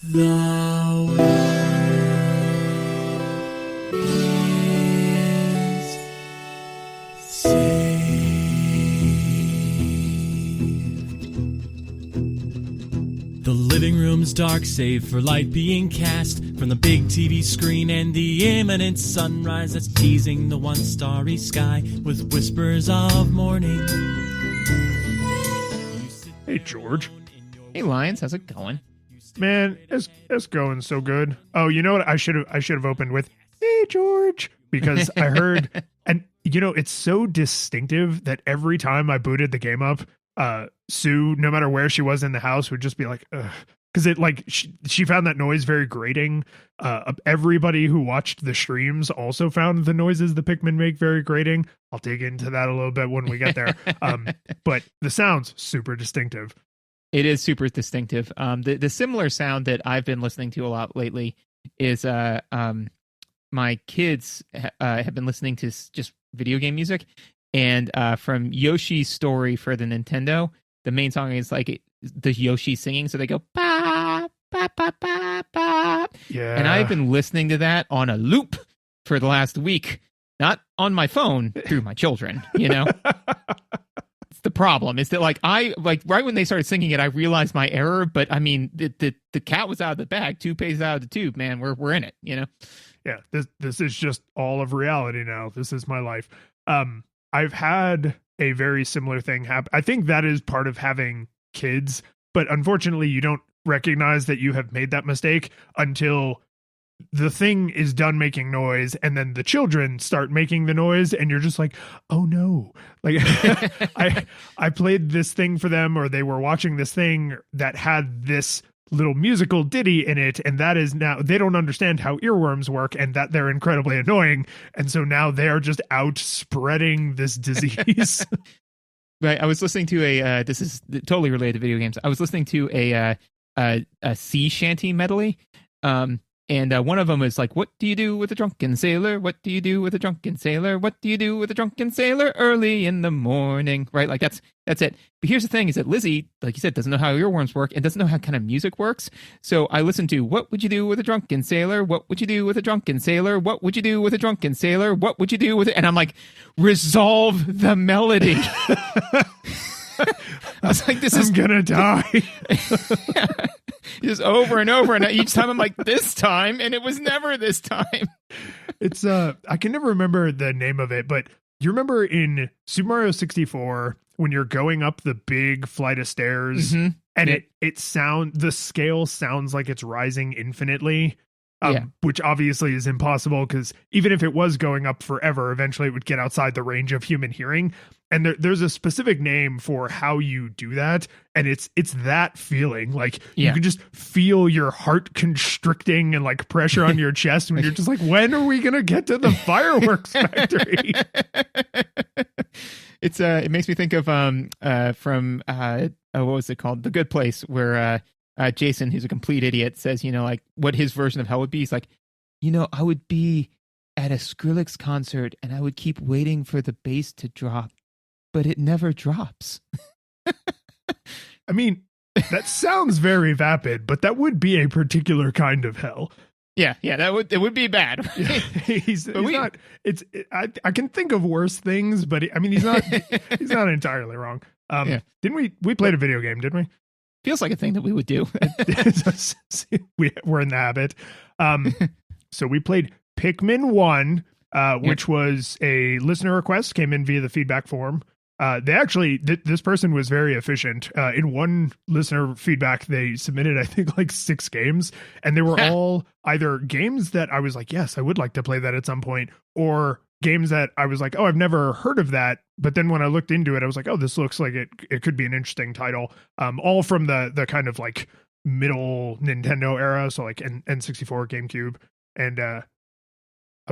The world is saved. The living room's dark, save for light being cast from the big TV screen and the imminent sunrise that's teasing the one starry sky with whispers of morning. Hey, George. Hey, Lions, how's it going? Man, it's going so good. Oh, you know what? I should have opened with, "Hey, George," because I heard, and it's so distinctive that every time I booted the game up, Sue, no matter where she was in the house, would just be like, ugh. Because she found that noise very grating. Everybody who watched the streams also found the noises the Pikmin make very grating. I'll dig into that a little bit when we get there. But the sound's super distinctive. It is super distinctive. The similar sound that I've been listening to a lot lately is my kids have been listening to just video game music, and from Yoshi's Story for the Nintendo, the main song is like the Yoshi singing, so they go ba ba ba ba ba. Yeah, and I've been listening to that on a loop for the last week, not on my phone, through my children. The problem is that right when they started singing it, I realized my error. But I mean, the cat was out of the bag, toothpaste out of the tube. Man, we're in it. Yeah, this is just all of reality now. This is my life. I've had a very similar thing happen. I think that is part of having kids, but unfortunately, you don't recognize that you have made that mistake until the thing is done making noise, and then the children start making the noise, and you're just like, oh no. Like I played this thing for them, or they were watching this thing that had this little musical ditty in it, and that is now, they don't understand how earworms work and that they're incredibly annoying, and so now they are just out spreading this disease. Right. I was listening to this is totally related to video games. I was listening to a sea shanty medley. And one of them is like, "What do you do with a drunken sailor? What do you do with a drunken sailor? What do you do with a drunken sailor early in the morning?" Right? Like that's it. But here's the thing: is that Lizzie, like you said, doesn't know how earworms work and doesn't know how kind of music works. So I listened to "What would you do with a drunken sailor? What would you do with a drunken sailor? What would you do with a drunken sailor? What would you do with it?" And I'm like, resolve the melody. I was like, I'm gonna die. Just over and over, and each time I'm like, this time, and it was never this time. It's I can never remember the name of it, but you remember in Super Mario 64 when you're going up the big flight of stairs, and the scale sounds like it's rising infinitely. Which obviously is impossible, because even if it was going up forever, eventually it would get outside the range of human hearing. And there's a specific name for how you do that, and it's that feeling. Like you can just feel your heart constricting and like pressure on your chest when you're just like, when are we gonna get to the fireworks factory? It makes me think of from what was it called, The Good Place, where Jason, who's a complete idiot, says, like what his version of hell would be. He's like, I would be at a Skrillex concert and I would keep waiting for the bass to drop, but it never drops. I mean, that sounds very vapid, but that would be a particular kind of hell. Yeah, it would be bad. I can think of worse things, but he's not entirely wrong. Didn't we played a video game, didn't we? Feels like a thing that we would do. We're in the habit. So we played Pikmin 1, which was a listener request, came in via the feedback form. They actually, this person was very efficient. In one listener feedback, they submitted, I think, like 6 games, and they were all either games that I was like, yes, I would like to play that at some point, or games that I was like, oh, I've never heard of that. But then when I looked into it, I was like, oh, this looks like it could be an interesting title. All from the kind of like middle Nintendo era. So like N64, GameCube. And I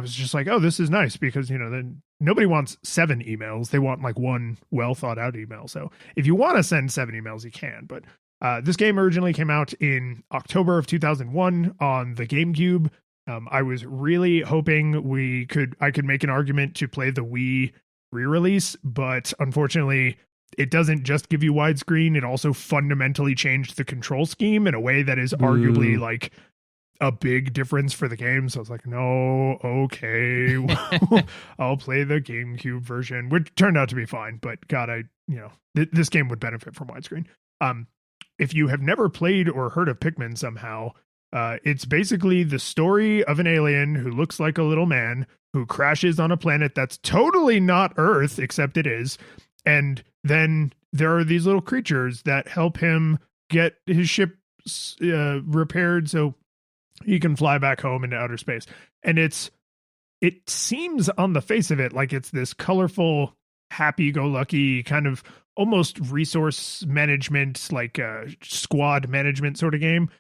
was just like, oh, this is nice, because, then nobody wants 7 emails. They want like one well thought out email. So if you want to send 7 emails, you can. But this game originally came out in October of 2001 on the GameCube. I was really hoping I could make an argument to play the Wii re-release, but unfortunately it doesn't just give you widescreen. It also fundamentally changed the control scheme in a way that is arguably like a big difference for the game. So I was like, no, okay, I'll play the GameCube version, which turned out to be fine. But God, this game would benefit from widescreen. If you have never played or heard of Pikmin somehow, it's basically the story of an alien who looks like a little man who crashes on a planet that's totally not Earth, except it is. And then there are these little creatures that help him get his ship repaired so he can fly back home into outer space. And it seems on the face of it like it's this colorful, happy-go-lucky kind of almost resource management, like squad management sort of game.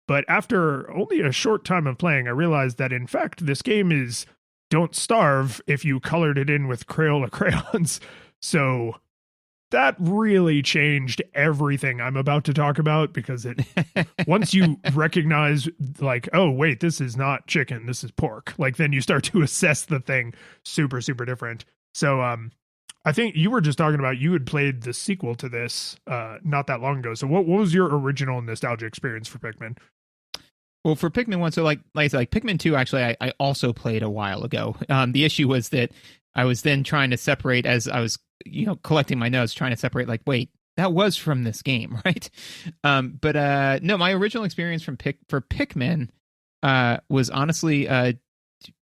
But after only a short time of playing, I realized that in fact this game is Don't Starve if you colored it in with Crayola crayons. So that really changed everything I'm about to talk about, because once you recognize like, oh wait, this is not chicken, this is pork, like then you start to assess the thing super, super different. So I think you were just talking about you had played the sequel to this not that long ago. So what was your original nostalgia experience for Pikmin? Well, for Pikmin 1, so like I said, like Pikmin 2, actually, I also played a while ago. The issue was that I was then trying to separate, as I was, collecting my notes, trying to separate, like, wait, that was from this game, right? But no, my original experience for Pikmin was honestly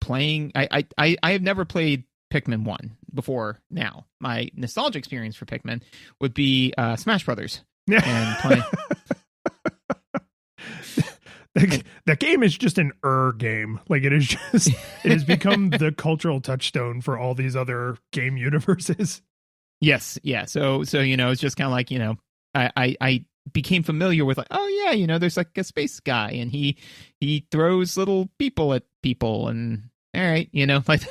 playing. I have never played Pikmin 1 before now. My nostalgia experience for Pikmin would be Smash Brothers. And playing. That game is just an game. Like it has become the cultural touchstone for all these other game universes. Yes, yeah. So it's just kind of like, I became familiar with like, oh yeah, there's like a space guy and he throws little people at people, and all right, like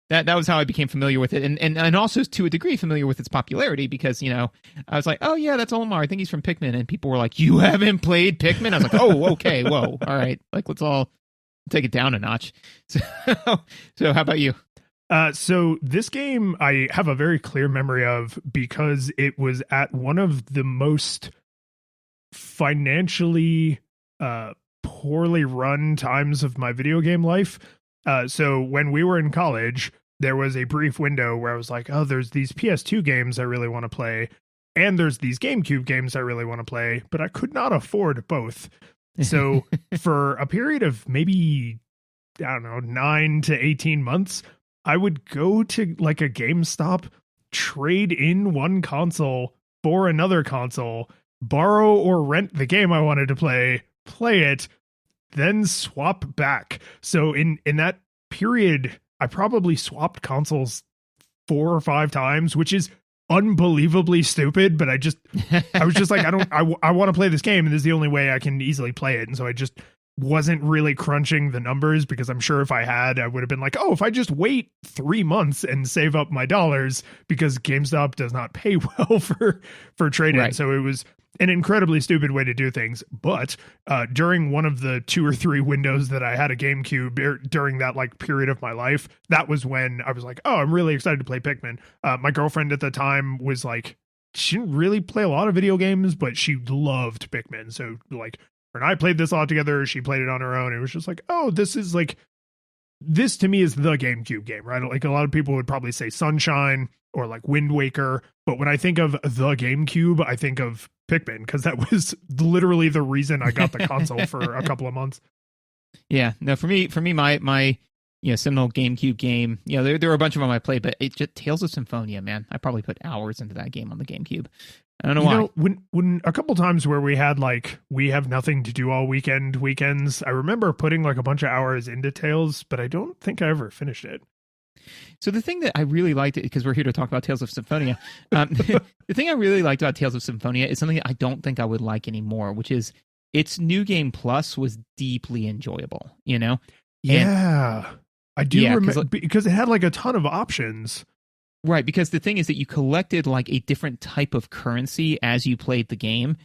that was how I became familiar with it, and also to a degree familiar with its popularity, because I was like, oh yeah, that's Olimar, I think he's from Pikmin, and people were like, you haven't played Pikmin? I was like, oh okay, whoa, all right, like let's all take it down a notch. So how about you? So this game I have a very clear memory of, because it was at one of the most financially poorly run times of my video game life. So when we were in college, there was a brief window where I was like, oh, there's these PS2 games I really want to play, and there's these GameCube games I really want to play, but I could not afford both. So for a period of maybe, I don't know, 9 to 18 months, I would go to like a GameStop, trade in one console for another console, borrow or rent the game I wanted to play it, then swap back. So in that period, I probably swapped consoles 4 or 5 times, which is unbelievably stupid. But I was just like, I want to play this game, and this is the only way I can easily play it. And so I just wasn't really crunching the numbers, because I'm sure if I had, I would have been like, oh, if I just wait 3 months and save up my dollars, because GameStop does not pay well for trade-in. Right. So it was an incredibly stupid way to do things. But during one of the 2 or 3 windows that I had a GameCube during that like period of my life, that was when I was like, oh, I'm really excited to play Pikmin. My girlfriend at the time was like, she didn't really play a lot of video games, but she loved Pikmin. So like, when I played this all together, she played it on her own. It was just like, oh, this to me is the GameCube game, right? Like a lot of people would probably say Sunshine or like Wind Waker. But when I think of the GameCube, I think of Pikmin, because that was literally the reason I got the console for a couple of months. Yeah, no, for me, my seminal GameCube game, there were a bunch of them I played, but it just Tales of Symphonia, man. I probably put hours into that game on the GameCube. I don't know why. When a couple times where we had like, we have nothing to do all weekends, I remember putting like a bunch of hours into Tales, but I don't think I ever finished it. So the thing that I really liked, because we're here to talk about Tales of Symphonia, the thing I really liked about Tales of Symphonia is something that I don't think I would like anymore, which is its New Game Plus was deeply enjoyable, Yeah, I do remember, because it had like a ton of options. Right, because the thing is that you collected like a different type of currency as you played the game.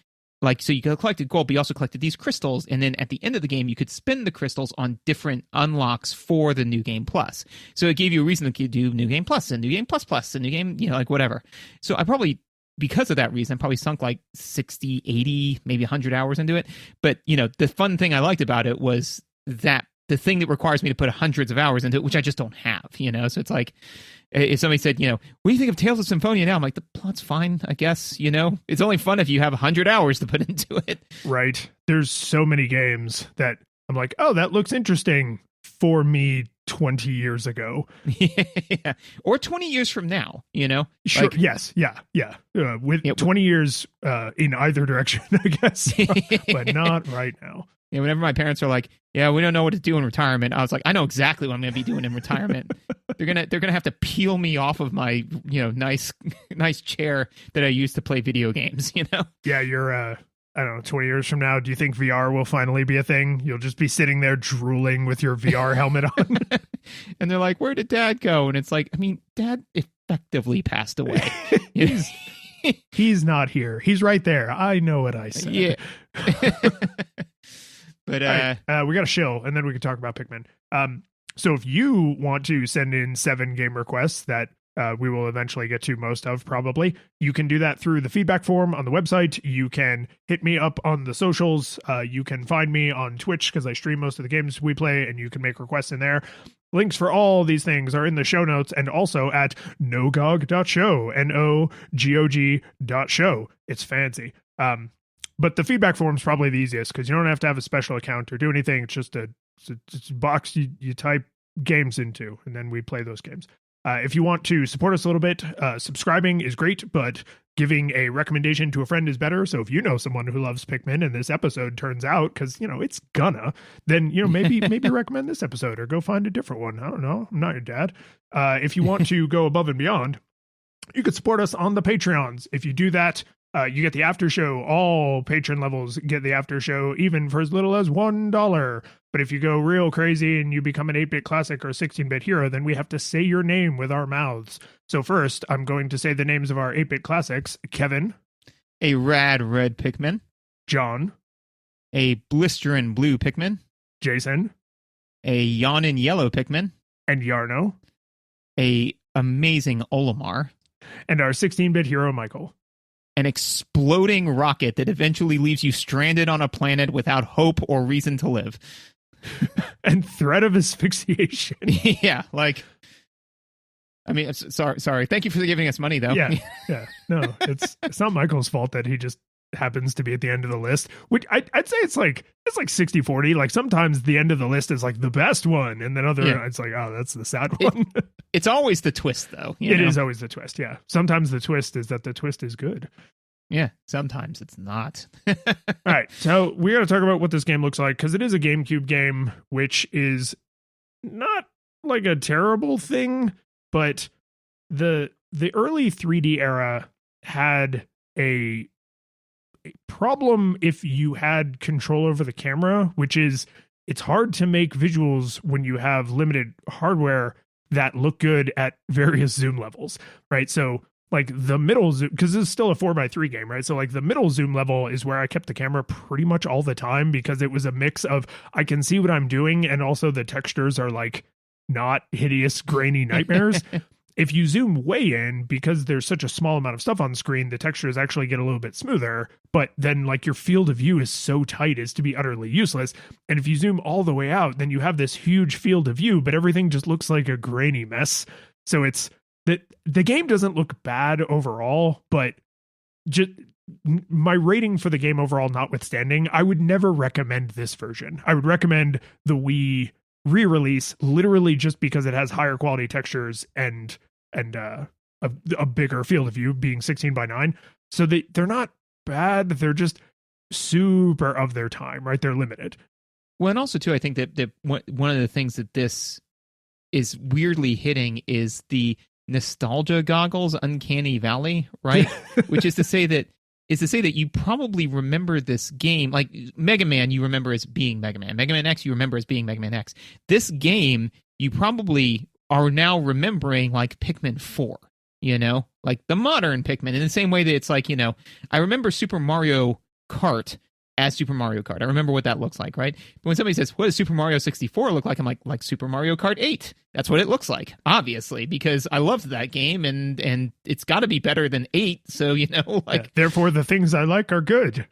like, so you collected gold, but you also collected these crystals, and then at the end of the game, you could spend the crystals on different unlocks for the New Game Plus. So it gave you a reason to do New Game Plus and New Game Plus Plus and New Game, like whatever. So I probably, because of that reason, I probably sunk like 60, 80, maybe 100 hours into it. But, the fun thing I liked about it was that the thing that requires me to put hundreds of hours into it, which I just don't have, So it's like, if somebody said, what do you think of Tales of Symphonia now? I'm like, the plot's fine, I guess, It's only fun if you have 100 hours to put into it. Right. There's so many games that I'm like, oh, that looks interesting for me 20 years ago. Yeah. Or 20 years from now, Sure. Like, yes. Yeah. Yeah. With 20 years in either direction, I guess, but not right now. Whenever my parents are like, yeah, we don't know what to do in retirement, I was like, I know exactly what I'm going to be doing in retirement. They're gonna have to peel me off of my nice chair that I used to play video games. Yeah, you're I don't know, 20 years from now, do you think VR will finally be a thing? You'll just be sitting there drooling with your VR helmet on. And they're like, where did Dad go? And it's like, I mean, Dad effectively passed away. He's not here. He's right there. I know what I said. Yeah. But we got to shill, and then we can talk about Pikmin. So if you want to send in 7 game requests that we will eventually get to most of, probably, you can do that through the feedback form on the website. You can hit me up on the socials. You can find me on Twitch because I stream most of the games we play, and you can make requests in there. Links for all these things are in the show notes and also at nogog.show, NOGOG.show. It's fancy. But the feedback form is probably the easiest because you don't have to have a special account or do anything. It's just a box you type games into, and then we play those games. If you want to support us a little bit, subscribing is great, but giving a recommendation to a friend is better. So if you know someone who loves Pikmin and this episode turns out, because, it's gonna, then, maybe recommend this episode or go find a different one. I don't know. I'm not your dad. If you want to go above and beyond, you could support us on the Patreons. If you do that, you get the after show. All patron levels get the after show, even for as little as $1. But if you go real crazy and you become an 8-bit classic or 16-bit hero, then we have to say your name with our mouths. So first, I'm going to say the names of our 8-bit classics. Kevin. A rad red Pikmin. John. A blisterin' blue Pikmin. Jason. A yawnin' yellow Pikmin. And Yarno. A amazing Olimar. And our 16-bit hero, Michael. An exploding rocket that eventually leaves you stranded on a planet without hope or reason to live. And threat of asphyxiation. Yeah, like, I mean, sorry. Thank you for giving us money, though. Yeah. No, it's not Michael's fault that he just happens to be at the end of the list. Which I'd say it's like 60-40. Like sometimes the end of the list is like the best one, and then it's like, oh, that's the sad one. It's always the twist, though. It is always the twist. Yeah. Sometimes the twist is that the twist is good. Yeah. Sometimes it's not. All right. So we got to talk about what this game looks like because it is a GameCube game, which is not like a terrible thing, but the early 3D era had a problem if you had control over the camera, which is it's hard to make visuals when you have limited hardware that look good at various zoom levels, right? So like the middle zoom, because this is still a 4x3 game, right? So like the middle zoom level is where I kept the camera pretty much all the time because it was a mix of I can see what I'm doing and also the textures are like not hideous grainy nightmares. If you zoom way in, because there's such a small amount of stuff on the screen, the textures actually get a little bit smoother, but then like your field of view is so tight as to be utterly useless. And if you zoom all the way out, then you have this huge field of view, but everything just looks like a grainy mess. So it's the game doesn't look bad overall, but just my rating for the game overall notwithstanding, I would never recommend this version. I would recommend the Wii re-release literally just because it has higher quality textures and a bigger field of view, being 16:9. So they're not bad, they're just super of their time, right? They're limited. Well, and also too, I think that one of the things that this is weirdly hitting is the nostalgia goggles uncanny valley, right? Which is to say that you probably remember this game, like Mega Man you remember as being Mega Man. Mega Man X you remember as being Mega Man X. This game you probably are now remembering like Pikmin 4, like the modern Pikmin, in the same way that it's like, I remember Super Mario Kart as Super Mario Kart. I remember what that looks like, right? But when somebody says, what does Super Mario 64 look like? I'm like Super Mario Kart 8. That's what it looks like, obviously, because I loved that game, and it's got to be better than 8. So, therefore, the things I like are good.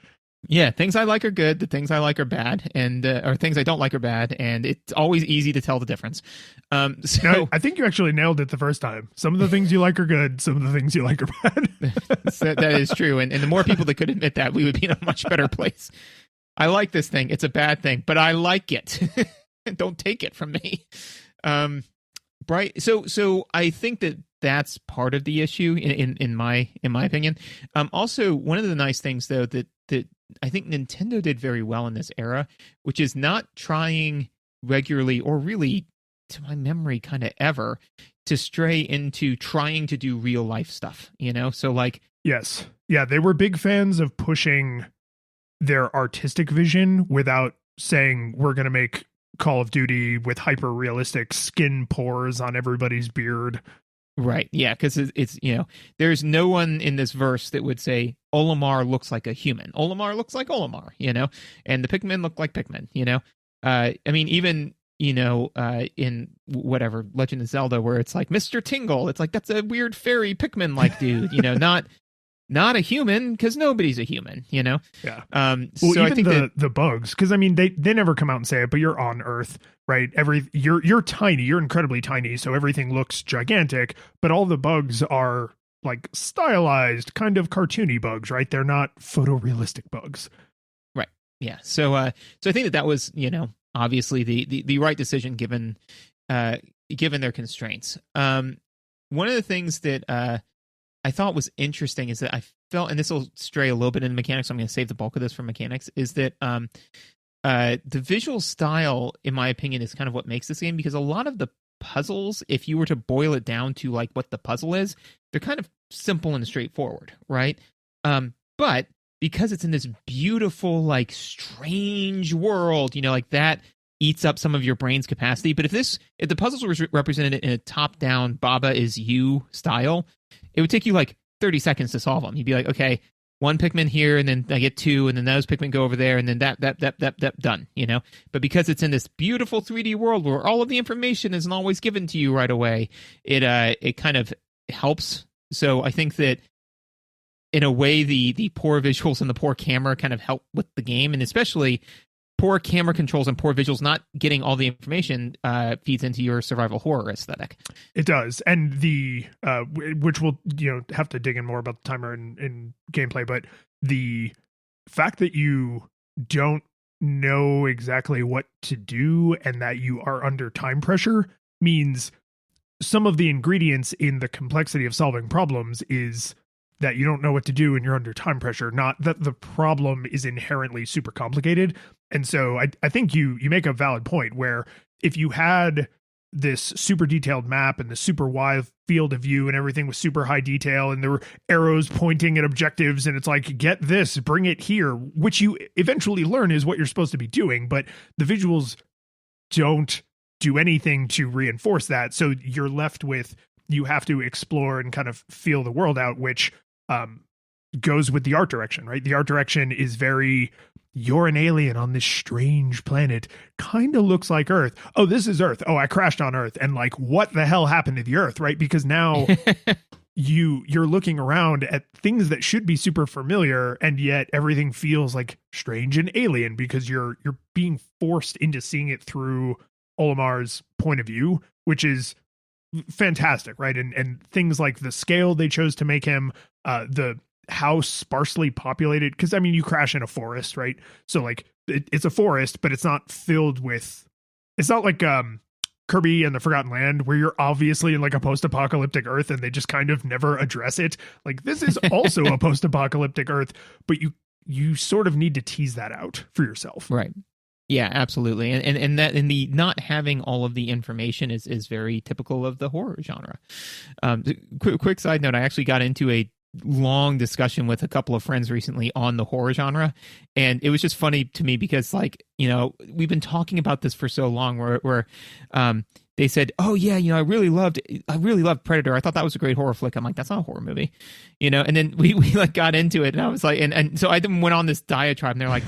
Yeah, things I like are good. The things I like are bad, and or things I don't like are bad, and it's always easy to tell the difference. No, I think you actually nailed it the first time. Some of the things you like are good. Some of the things you like are bad. That is true, and the more people that could admit that, we would be in a much better place. I like this thing. It's a bad thing, but I like it. Don't take it from me. Right. So I think that's part of the issue in my opinion. Also, one of the nice things though that I think Nintendo did very well in this era, which is not trying regularly or really, to my memory, kind of ever to stray into trying to do real life stuff, So like, yes. Yeah, they were big fans of pushing their artistic vision without saying we're going to make Call of Duty with hyper realistic skin pores on everybody's beard. Right. Yeah. Because it's there's no one in this verse that would say Olimar looks like a human. Olimar looks like Olimar, and the Pikmin look like Pikmin, I mean, even, in whatever Legend of Zelda, where it's like Mr. Tingle, it's like, that's a weird fairy Pikmin like dude, not a human, because nobody's a human, Yeah. Well, so I think the bugs, because I mean, they never come out and say it, but you're on Earth, right? You're tiny, you're incredibly tiny, so everything looks gigantic, but all the bugs are like stylized, kind of cartoony bugs, right? They're not photorealistic bugs. Right. Yeah. So I think that was, obviously the right decision given their constraints. One of the things that I thought was interesting is that I felt, and this will stray a little bit into mechanics, so I'm going to save the bulk of this for mechanics, is that the visual style, in my opinion, is kind of what makes this game, because a lot of the puzzles, if you were to boil it down to like what the puzzle is, they're kind of simple and straightforward, right? But because it's in this beautiful, like, strange world, like that eats up some of your brain's capacity. But if the puzzles were represented in a top-down Baba is you style, it would take you like 30 seconds to solve them. You'd be like, okay, one Pikmin here, and then I get two, and then those Pikmin go over there, and then that done, But because it's in this beautiful 3D world where all of the information isn't always given to you right away, it kind of helps. So I think that in a way, the poor visuals and the poor camera kind of help with the game, and especially poor camera controls and poor visuals, not getting all the information, feeds into your survival horror aesthetic. It does. And which we'll, have to dig in more about the timer in gameplay, but the fact that you don't know exactly what to do and that you are under time pressure means some of the ingredients in the complexity of solving problems is that you don't know what to do and you're under time pressure, not that the problem is inherently super complicated. And so I think you make a valid point where if you had this super detailed map and the super wide field of view and everything was super high detail and there were arrows pointing at objectives and it's like, get this, bring it here, which you eventually learn is what you're supposed to be doing, but the visuals don't do anything to reinforce that. So you're left with, you have to explore and kind of feel the world out, which goes with the art direction, right? The art direction is very, you're an alien on this strange planet, kind of looks like Earth. Oh, this is Earth. Oh, I crashed on Earth. And like, what the hell happened to the Earth, right? Because now you're looking around at things that should be super familiar, and yet everything feels like strange and alien because you're being forced into seeing it through Olimar's point of view, which is fantastic, right? And things like the scale they chose to make him, the how sparsely populated, because I mean, you crash in a forest, right? So like it's a forest, but it's not filled with, it's not like Kirby and the Forgotten Land where you're obviously in like a post-apocalyptic Earth and they just kind of never address it. Like this is also a post-apocalyptic Earth, but you sort of need to tease that out for yourself. Right. Yeah, absolutely. And that, in the not having all of the information is very typical of the horror genre. Quick side note, I actually got into a long discussion with a couple of friends recently on the horror genre, and it was just funny to me because, like, we've been talking about this for so long where they said, "Oh yeah, I really loved Predator. I thought that was a great horror flick." I'm like, "That's not a horror movie," And then we like got into it, and I was like, and so I then went on this diatribe, and they're like,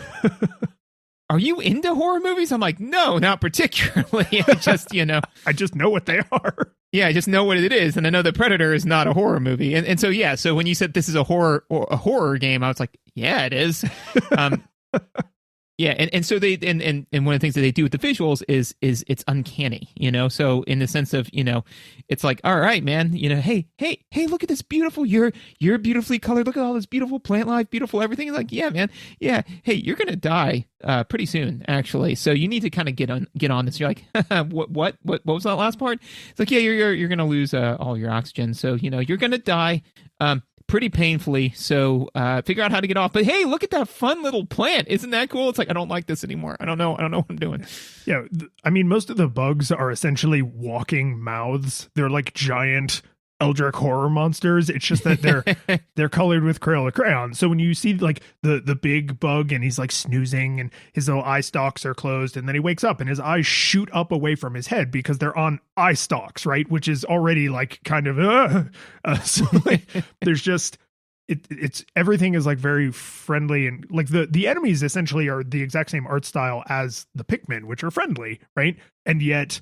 "Are you into horror movies?" I'm like, "No, not particularly. I just I just know what they are. Yeah, I just know what it is, and I know that Predator is not a horror movie, and so yeah. So when you said this is a horror game, I was like, yeah, it is. Yeah, and so they and one of the things that they do with the visuals is it's uncanny, So in the sense of it's like, all right, man, hey, look at this beautiful, you're beautifully colored. Look at all this beautiful plant life, beautiful everything. It's like, yeah, man, yeah. Hey, you're gonna die pretty soon, actually. So you need to kind of get on this. You're like, what was that last part? It's like, yeah, you're gonna lose all your oxygen. So you're gonna die. Pretty painfully, so figure out how to get off. But hey, look at that fun little plant. Isn't that cool? It's like, I don't like this anymore. I don't know what I'm doing. Yeah, I mean, most of the bugs are essentially walking mouths. They're like giant Eldritch horror monsters. It's just that they're colored with Crayola crayon. So when you see like the big bug and he's like snoozing and his little eye stalks are closed, and then he wakes up and his eyes shoot up away from his head because they're on eye stalks, right? Which is already like kind of so like, there's just it's everything is like very friendly, and like the enemies essentially are the exact same art style as the Pikmin, which are friendly, right? And yet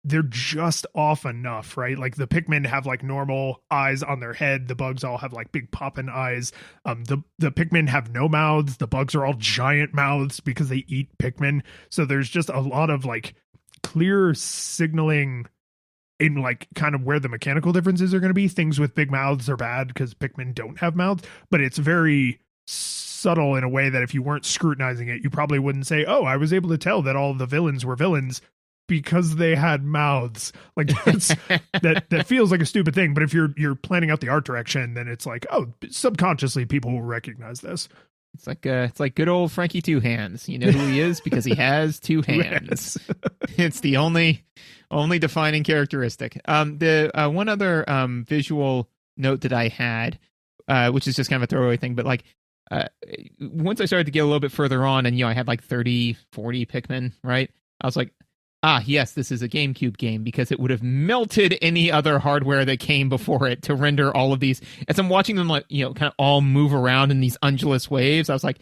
they're just off enough, right? Like the Pikmin have like normal eyes on their head. The bugs all have like big poppin' eyes. The Pikmin have no mouths. The bugs are all giant mouths because they eat Pikmin. So there's just a lot of like clear signaling in like kind of where the mechanical differences are going to be. Things with big mouths are bad because Pikmin don't have mouths, but it's very subtle in a way that if you weren't scrutinizing it, you probably wouldn't say, oh, I was able to tell that all the villains were villains because they had mouths. Like that's that feels like a stupid thing, but if you're planning out the art direction, then it's like, oh, subconsciously people will recognize this. It's like good old Frankie Two Hands. You know who he is because he has two hands. It's the only defining characteristic. The one other visual note that I had, which is just kind of a throwaway thing, but like once I started to get a little bit further on, and I had like 30, 40 Pikmin, right? I was like, yes, this is a GameCube game because it would have melted any other hardware that came before it to render all of these. As I'm watching them, like, kind of all move around in these undulous waves, I was like,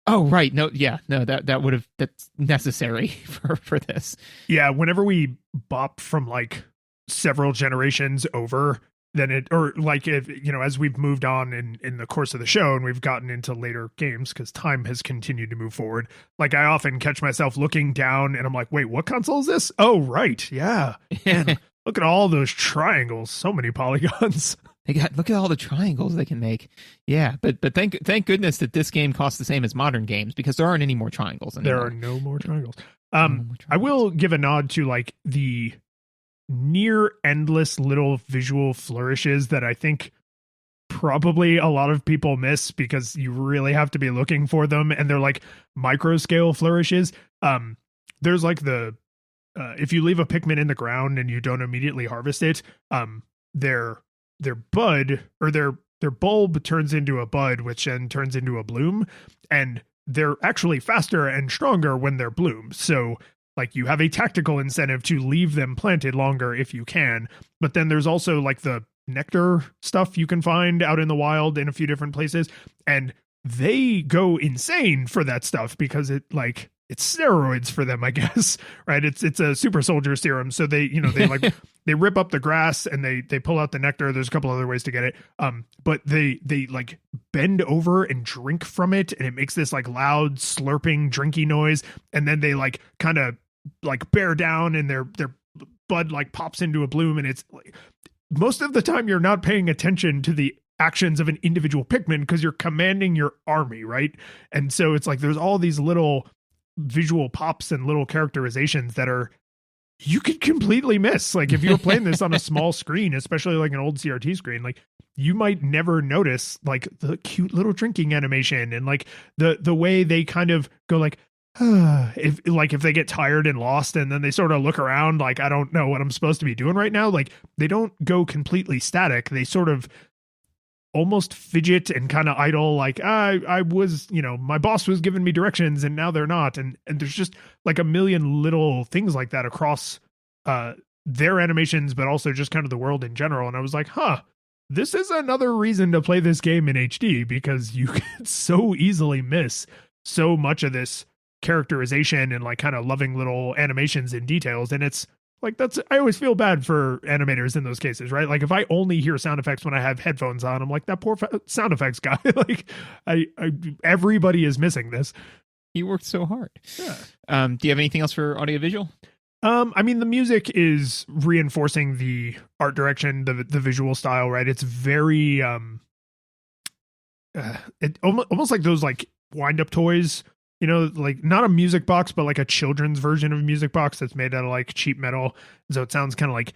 oh, right. No, that's necessary for this. Yeah. Whenever we bop from like several generations over, then as we've moved on in the course of the show and we've gotten into later games because time has continued to move forward, like I often catch myself looking down and I'm like, wait, what console is this? Oh, right. Yeah. Man, look at all those triangles. So many polygons. Look at all the triangles they can make. Yeah. But thank goodness that this game costs the same as modern games because there aren't any more triangles anymore. There are no more triangles. I will give a nod to like the near endless little visual flourishes that I think probably a lot of people miss because you really have to be looking for them, and they're like micro scale flourishes. There's like if you leave a Pikmin in the ground and you don't immediately harvest it, their bud or their bulb turns into a bud, which then turns into a bloom, and they're actually faster and stronger when they're bloomed. So like you have a tactical incentive to leave them planted longer if you can. But then there's also like the nectar stuff you can find out in the wild in a few different places. And they go insane for that stuff because it's steroids for them, I guess, right? It's a super soldier serum. So they like, they rip up the grass and they pull out the nectar. There's a couple other ways to get it. But they like bend over and drink from it. And it makes this like loud slurping, drinky noise. And then they like kind of like bear down and their bud like pops into a bloom. And it's like, most of the time you're not paying attention to the actions of an individual Pikmin because you're commanding your army, right? And so it's like there's all these little visual pops and little characterizations that you could completely miss. Like if you were playing this on a small screen, especially like an old CRT screen, like you might never notice like the cute little drinking animation and like the way they kind of go like, if they get tired and lost and then they sort of look around like, I don't know what I'm supposed to be doing right now. Like they don't go completely static. They sort of almost fidget and kind of idle, like I was, my boss was giving me directions and now they're not. And there's just like a million little things like that across their animations, but also just kind of the world in general. And I was like, this is another reason to play this game in HD, because you can so easily miss so much of this characterization and like kind of loving little animations and details. And it's like, I always feel bad for animators in those cases, right? Like if I only hear sound effects when I have headphones on, I'm like, that poor sound effects guy. Like everybody is missing this. He worked so hard. Yeah. Do you have anything else for audiovisual? I mean, the music is reinforcing the art direction, the visual style, right? It's very, almost like those like wind up toys, like not a music box, but like a children's version of a music box that's made out of like cheap metal. So it sounds kind of like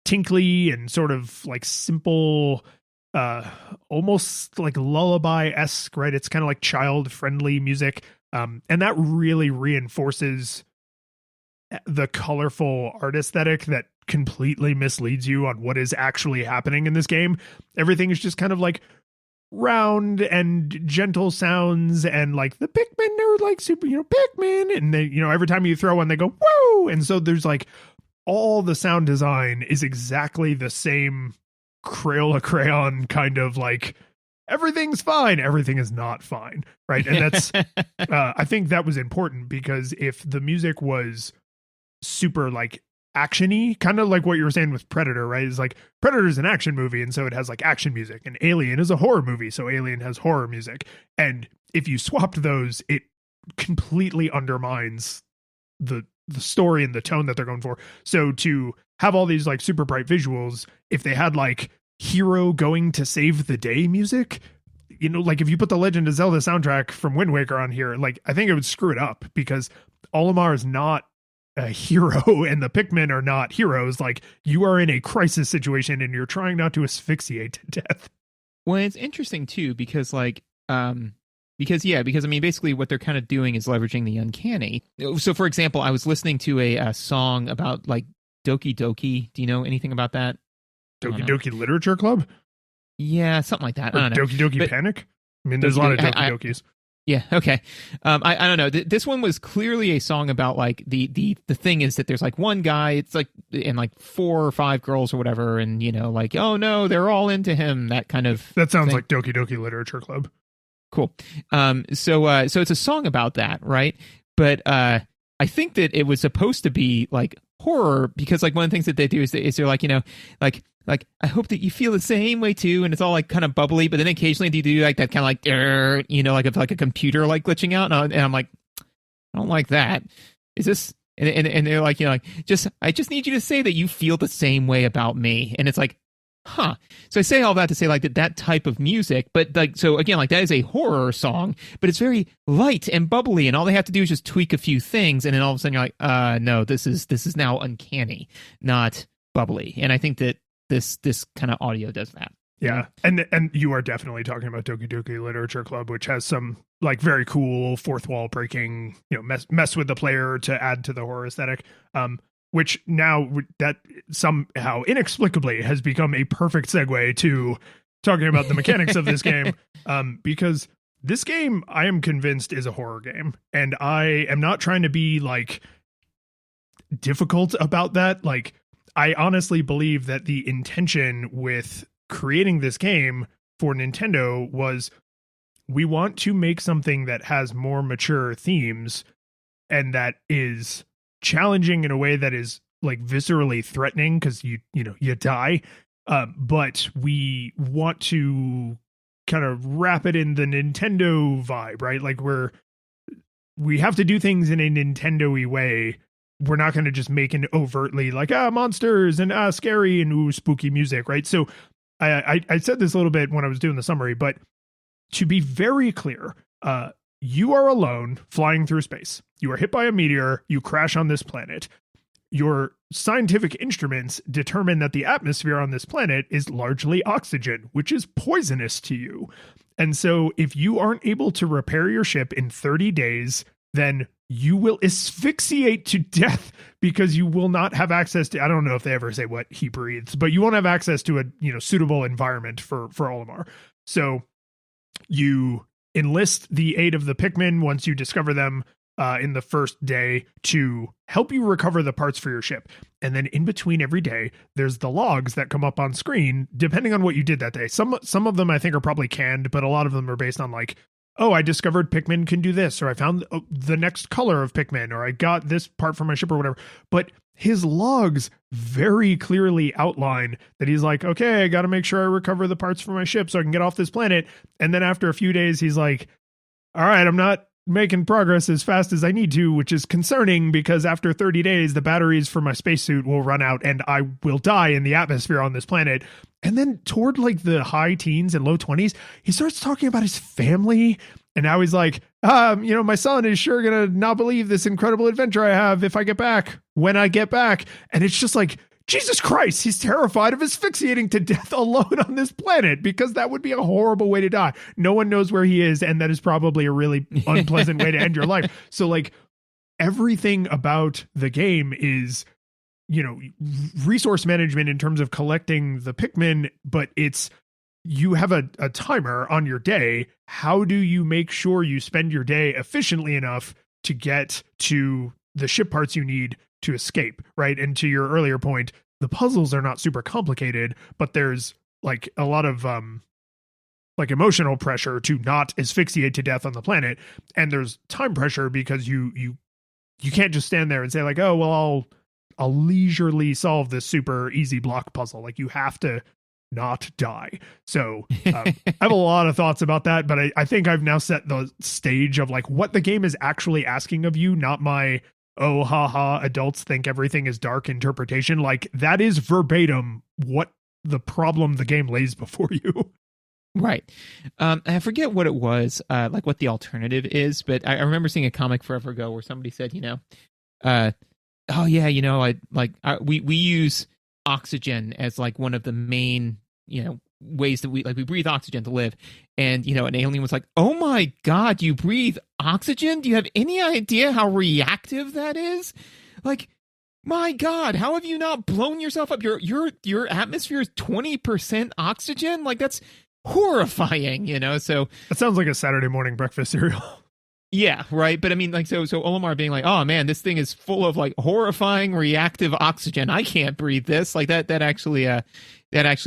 tinkly and sort of like simple, almost like lullaby-esque, right? It's kind of like child friendly music. And that really reinforces the colorful art aesthetic that completely misleads you on what is actually happening in this game. Everything is just kind of like round and gentle sounds, and like the Pikmin are like super, Pikmin, and they, every time you throw one, they go woo, and so there's like all the sound design is exactly the same Crayola crayon kind of like everything's fine, everything is not fine, right? And that's I think that was important, because if the music was super like action-y, kind of like what you were saying with Predator, right? Is like Predator's an action movie, and so it has like action music, and Alien is a horror movie, so Alien has horror music. And if you swapped those, it completely undermines the story and the tone that they're going for. So to have all these like super bright visuals, if they had like hero going to save the day music, like if you put the Legend of Zelda soundtrack from Wind Waker on here, like I think it would screw it up, because Olimar is not a hero and the Pikmin are not heroes. Like you are in a crisis situation and you're trying not to asphyxiate to death. Well, it's interesting too, because like, because I mean, basically what they're kind of doing is leveraging the uncanny. So for example, I was listening to a song about like Doki Doki. Do you know anything about that? Doki Doki Literature Club? Yeah, something like that. Or I don't know. Doki Doki Panic? I mean, there's a lot of Doki Dokis. Yeah. Okay. I don't know. This one was clearly a song about like the thing is that there's like one guy, it's like, and like 4 or 5 girls or whatever. And like, oh no, they're all into him. That kind of, that sounds thing. Like Doki Doki Literature Club. Cool. So it's a song about that. Right. But, I think that it was supposed to be like horror, because like one of the things that they do is they're like, like, I hope that you feel the same way too. And it's all like kind of bubbly, but then occasionally they do like that kind of like, like a computer like glitching out. And I'm like, I don't like that. Is this, and they're like, I just need you to say that you feel the same way about me. And it's like, huh. So I say all that to say like that type of music, but like, so again, like that is a horror song, but it's very light and bubbly, and all they have to do is just tweak a few things. And then all of a sudden you're like, no, this is now uncanny, not bubbly. And I think that this kind of audio does that. Yeah. And you are definitely talking about Doki Doki Literature Club, which has some like very cool fourth wall breaking, mess with the player to add to the horror aesthetic. Which now that somehow inexplicably has become a perfect segue to talking about the mechanics of this game. Because this game, I am convinced, is a horror game. And I am not trying to be like difficult about that. Like, I honestly believe that the intention with creating this game for Nintendo was, we want to make something that has more mature themes and that is challenging in a way that is like viscerally threatening, because you die, but we want to kind of wrap it in the Nintendo vibe, right? Like we have to do things in a Nintendo-y way. We're not going to just make an overtly like monsters and scary and spooky music, right? So I said this a little bit when I was doing the summary, but to be very clear, you are alone flying through space. You are hit by a meteor. You crash on this planet. Your scientific instruments determine that the atmosphere on this planet is largely oxygen, which is poisonous to you. And so if you aren't able to repair your ship in 30 days, then you will asphyxiate to death because you will not have access to, I don't know if they ever say what he breathes, but you won't have access to a, suitable environment for Olimar. So you enlist the aid of the Pikmin once you discover them in the first day to help you recover the parts for your ship. And then in between every day, there's the logs that come up on screen, depending on what you did that day. Some of them I think are probably canned, but a lot of them are based on like, oh, I discovered Pikmin can do this, or I found the next color of Pikmin, or I got this part from my ship or whatever. But his logs very clearly outline that he's like, okay, I got to make sure I recover the parts for my ship so I can get off this planet. And then after a few days, he's like, all right, I'm not making progress as fast as I need to, which is concerning because after 30 days, the batteries for my spacesuit will run out and I will die in the atmosphere on this planet. And then toward like the high teens and low 20s, he starts talking about his family. And now he's like, my son is sure going to not believe this incredible adventure I have if I get back, when I get back. And it's just like, Jesus Christ, he's terrified of asphyxiating to death alone on this planet because that would be a horrible way to die. No one knows where he is, and that is probably a really unpleasant way to end your life. So, like, everything about the game is, resource management in terms of collecting the Pikmin, but you have a timer on your day. How do you make sure you spend your day efficiently enough to get to the ship parts you need to escape, right? And to your earlier point, the puzzles are not super complicated, but there's like a lot of like emotional pressure to not asphyxiate to death on the planet, and there's time pressure because you can't just stand there and say like, oh well, I'll leisurely solve this super easy block puzzle. Like you have to not die. So I have a lot of thoughts about that, but I think I've now set the stage of like what the game is actually asking of you, not my oh, haha, adults think everything is dark interpretation. Like that is verbatim what the problem the game lays before you. Right. I forget what it was, like what the alternative is, but I remember seeing a comic forever ago where somebody said, we use oxygen as like one of the main, ways that we breathe oxygen to live. And, an alien was like, oh my God, you breathe oxygen? Do you have any idea how reactive that is? Like, my God, how have you not blown yourself up? Your atmosphere is 20% oxygen? Like, that's horrifying, So that sounds like a Saturday morning breakfast cereal. Yeah, right. But I mean, like, so Olimar being like, oh man, this thing is full of like horrifying reactive oxygen. I can't breathe this. Like that actually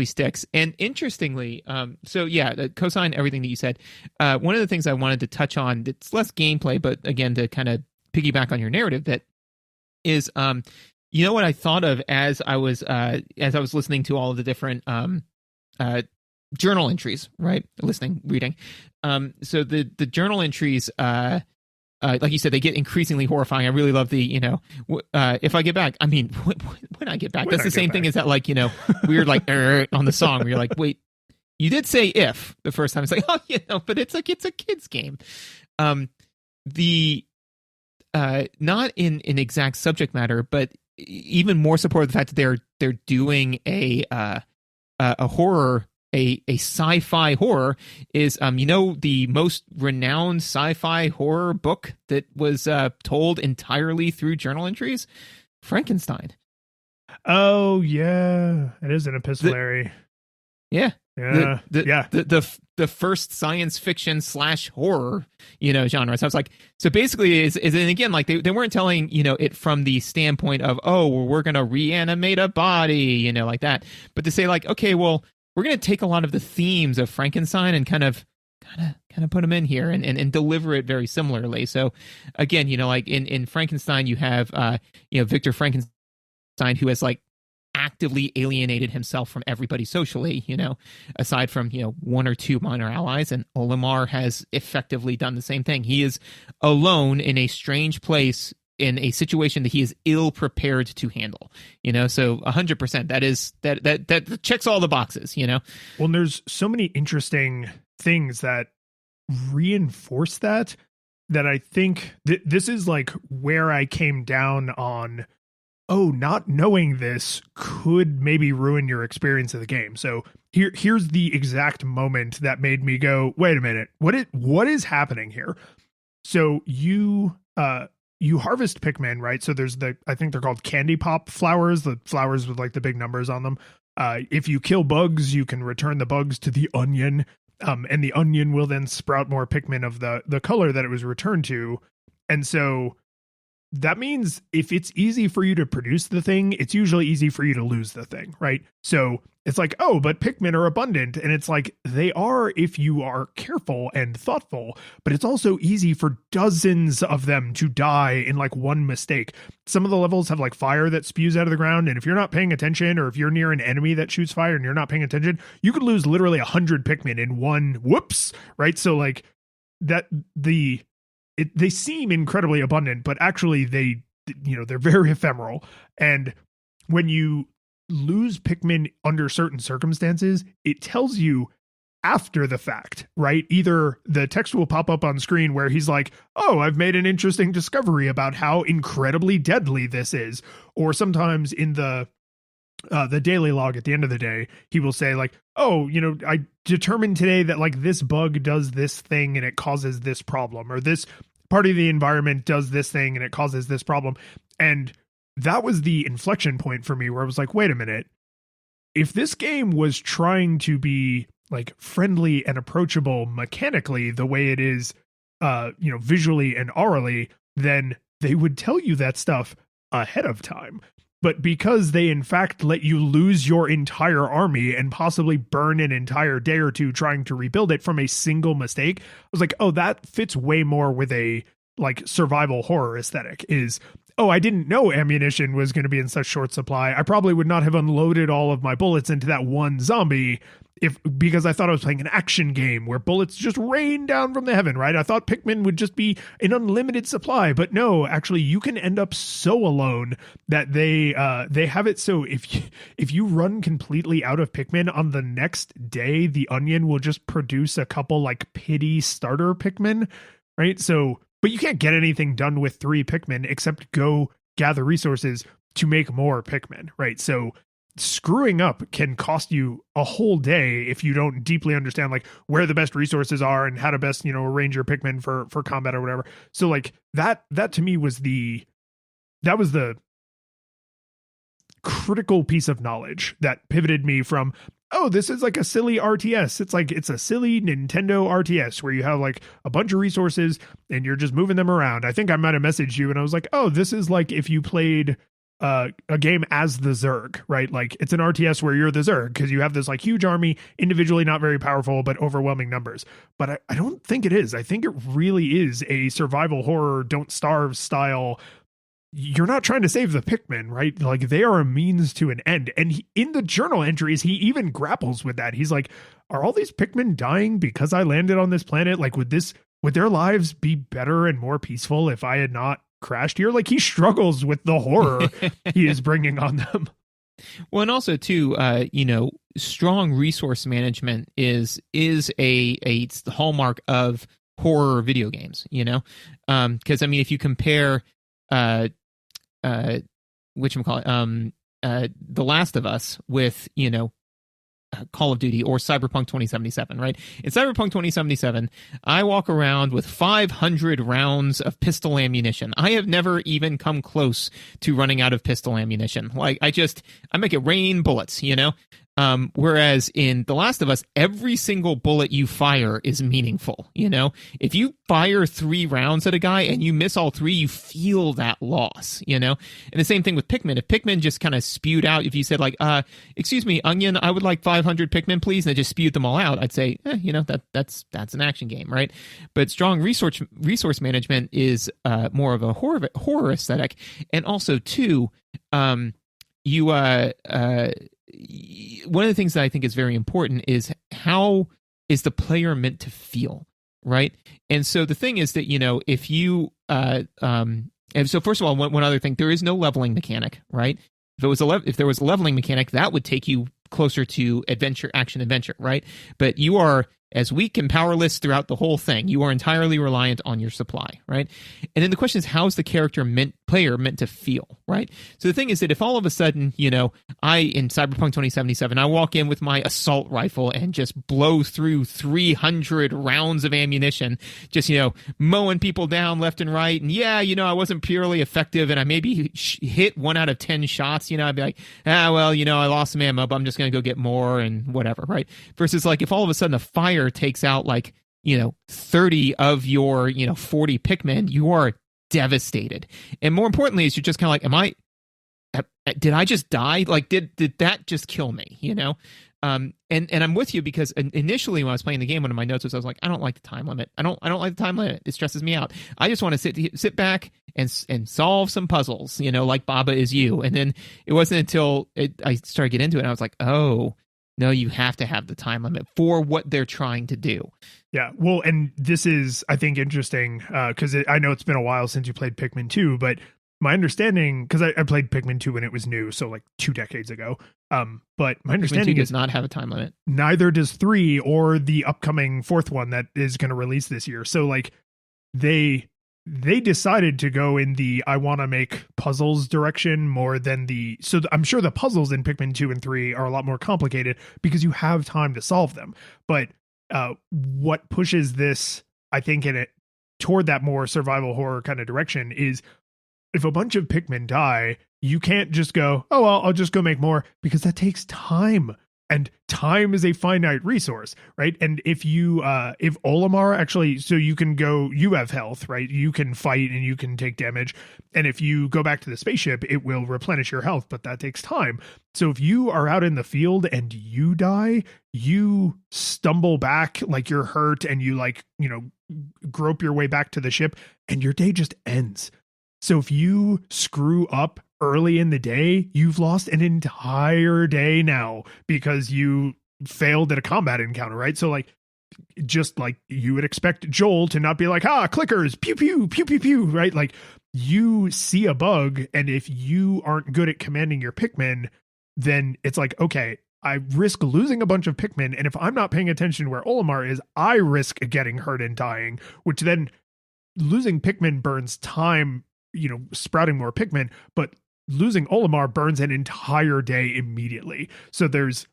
sticks. And interestingly, cosign everything that you said. One of the things I wanted to touch on, it's less gameplay, but again, to kind of piggyback on your narrative, that is, what I thought of as I was listening to all of the different, journal entries, right? Reading. So the journal entries, like you said, they get increasingly horrifying. I really love the, if I get back, I mean, when I get back, that's the same thing as that, like, weird, like, on the song where you're like, wait, you did say if the first time. It's like, oh, but it's like, it's a kid's game. Not in exact subject matter, but even more support of the fact that they're doing a horror, a sci-fi horror is, the most renowned sci-fi horror book that was told entirely through journal entries? Frankenstein. Oh, yeah. It is an epistolary. Yeah. Yeah. The first science fiction / horror, genre. So I was like, so basically and again, like they weren't telling, it from the standpoint of, oh, well, we're going to reanimate a body, like that. But to say like, okay, well, we're going to take a lot of the themes of Frankenstein and kind of put them in here and deliver it very similarly. So again, like in Frankenstein, you have, Victor Frankenstein, who has like actively alienated himself from everybody socially, aside from, one or two minor allies. And Olimar has effectively done the same thing. He is alone in a strange place in a situation that he is ill prepared to handle, so 100%, that checks all the boxes, Well, and there's so many interesting things that reinforce that I think this is like where I came down on, not knowing this could maybe ruin your experience of the game. So here's the exact moment that made me go, wait a minute, what is happening here? So you, you harvest Pikmin, right? So there's I think they're called candy pop flowers, the flowers with like the big numbers on them. If you kill bugs, you can return the bugs to the onion, and the onion will then sprout more Pikmin of the color that it was returned to. And so that means if it's easy for you to produce the thing, it's usually easy for you to lose the thing, right? So it's like, oh, but Pikmin are abundant. And it's like, they are if you are careful and thoughtful, but it's also easy for dozens of them to die in like one mistake. Some of the levels have like fire that spews out of the ground. And if you're not paying attention, or if you're near an enemy that shoots fire and you're not paying attention, you could lose literally 100 Pikmin in one whoops, right? So like they seem incredibly abundant, but actually they're very ephemeral. And when you lose Pikmin under certain circumstances, it tells you after the fact, right? Either the text will pop up on screen where he's like, oh, I've made an interesting discovery about how incredibly deadly this is. Or sometimes in the daily log at the end of the day, he will say like, oh, I determined today that like this bug does this thing and it causes this problem, or this part of the environment does this thing and it causes this problem. And that was the inflection point for me where I was like, wait a minute, if this game was trying to be like friendly and approachable mechanically the way it is, visually and orally, then they would tell you that stuff ahead of time. But because they in fact let you lose your entire army and possibly burn an entire day or two trying to rebuild it from a single mistake, I was like, oh, that fits way more with a like survival horror aesthetic. Is, oh, I didn't know ammunition was going to be in such short supply. I probably would not have unloaded all of my bullets into that one zombie because I thought I was playing an action game where bullets just rain down from the heaven, right? I thought Pikmin would just be an unlimited supply, but no, actually you can end up so alone that they have it so if you run completely out of Pikmin on the next day, the onion will just produce a couple like pity starter Pikmin, right? So, but you can't get anything done with 3 Pikmin except go gather resources to make more Pikmin, right? So screwing up can cost you a whole day if you don't deeply understand like where the best resources are and how to best, arrange your Pikmin for combat or whatever. So like that to me was the critical piece of knowledge that pivoted me from, oh, this is like a silly RTS. It's like, it's a silly Nintendo RTS where you have like a bunch of resources and you're just moving them around. I think I might have messaged you and I was like, oh, this is like if you played a game as the Zerg, right? Like it's an RTS where you're the Zerg because you have this like huge army, individually not very powerful, but overwhelming numbers. But I don't think it is. I think it really is a survival horror, don't starve style. You're not trying to save the Pikmin, right? Like they are a means to an end. And in the journal entries, he even grapples with that. He's like, are all these Pikmin dying because I landed on this planet? Like would their lives be better and more peaceful if I had not crashed here? Like he struggles with the horror he is bringing on them. Well, and also too, strong resource management is a hallmark of horror video games. Because I mean, if you compare, The Last of Us with Call of Duty or Cyberpunk 2077, right? In Cyberpunk 2077, I walk around with 500 rounds of pistol ammunition. I have never even come close to running out of pistol ammunition. Like I make it rain bullets, whereas in The Last of Us, every single bullet you fire is meaningful. If you fire 3 rounds at a guy and you miss all 3, you feel that loss, And the same thing with Pikmin. If Pikmin just kind of spewed out, if you said like, excuse me, Onion, I would like 500 Pikmin, please, and it just spewed them all out, I'd say, that's an action game, right? But strong resource management is more of a horror aesthetic. And also too, one of the things that I think is very important is how is the player meant to feel, right? And so the thing is that, if you, and so first of all, one other thing, there is no leveling mechanic, right? If there was a leveling mechanic, that would take you closer to action adventure, right? But you are as weak and powerless throughout the whole thing. You are entirely reliant on your supply, right? And then the question is, how is the character meant player meant to feel, right? So the thing is that if all of a sudden, in Cyberpunk 2077, I walk in with my assault rifle and just blow through 300 rounds of ammunition, just, mowing people down left and right, and I wasn't purely effective, and I maybe hit 1 out of 10 shots, I'd be like, I lost some ammo, but I'm just going to go get more and whatever, right? Versus like if all of a sudden a fire takes out like, 30 of your, 40 Pikmin, you are devastated. And more importantly, is you're just kind of like, did I just die? Like, did that just kill me? And I'm with you because initially when I was playing the game, one of my notes was I was like, I don't like the time limit. I don't like the time limit. It stresses me out. I just want to sit back and solve some puzzles, like Baba Is You. And then it wasn't until I started to get into it, and I was like, oh, no, you have to have the time limit for what they're trying to do. Yeah, well, and this is, I think, interesting because I know it's been a while since you played Pikmin 2, but my understanding, because I played Pikmin 2 when it was new, so like 2 decades ago, but my understanding does not have a time limit. Neither does 3 or the upcoming 4th one that is going to release this year. So like they decided to go in the I want to make puzzles direction more than I'm sure the puzzles in Pikmin 2 and 3 are a lot more complicated because you have time to solve them. But what pushes this, I think, toward that more survival horror kind of direction is if a bunch of Pikmin die, you can't just go, oh, well, I'll just go make more, because that takes time. And time is a finite resource, right? And if Olimar actually, so you can go, you have health, right? You can fight and you can take damage. And if you go back to the spaceship, it will replenish your health, but that takes time. So if you are out in the field and you die, you stumble back like you're hurt and you grope your way back to the ship and your day just ends. So if you screw up early in the day, you've lost an entire day now because you failed at a combat encounter, right? So like, just like you would expect Joel to not be like, clickers, pew, pew, pew, pew, pew, right? Like you see a bug, and if you aren't good at commanding your Pikmin, then it's like, okay, I risk losing a bunch of Pikmin, and if I'm not paying attention to where Olimar is, I risk getting hurt and dying, which then losing Pikmin burns time, sprouting more Pikmin, but losing Olimar burns an entire day immediately. So there's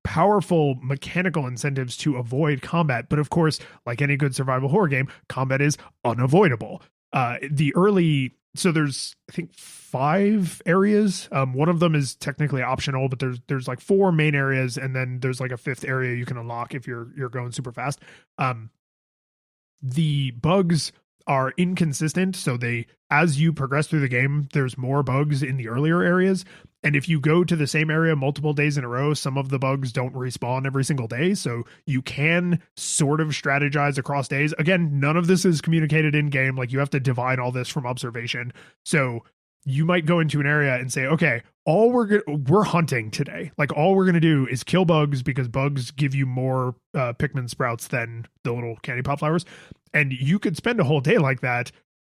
powerful mechanical incentives to avoid combat. But of course, like any good survival horror game, combat is unavoidable. So there's, I think, 5 areas. One of them is technically optional, but there's like 4 main areas, and then there's like a 5th area you can unlock if you're going super fast. The bugs are inconsistent, so as you progress through the game, there's more bugs in the earlier areas, and if you go to the same area multiple days in a row, some of the bugs don't respawn every single day, so you can sort of strategize across days. Again, none of this is communicated in game, like you have to divine all this from observation. So you might go into an area and say, okay, we're hunting today. Like all we're going to do is kill bugs because bugs give you more Pikmin sprouts than the little candy pop flowers. And you could spend a whole day like that,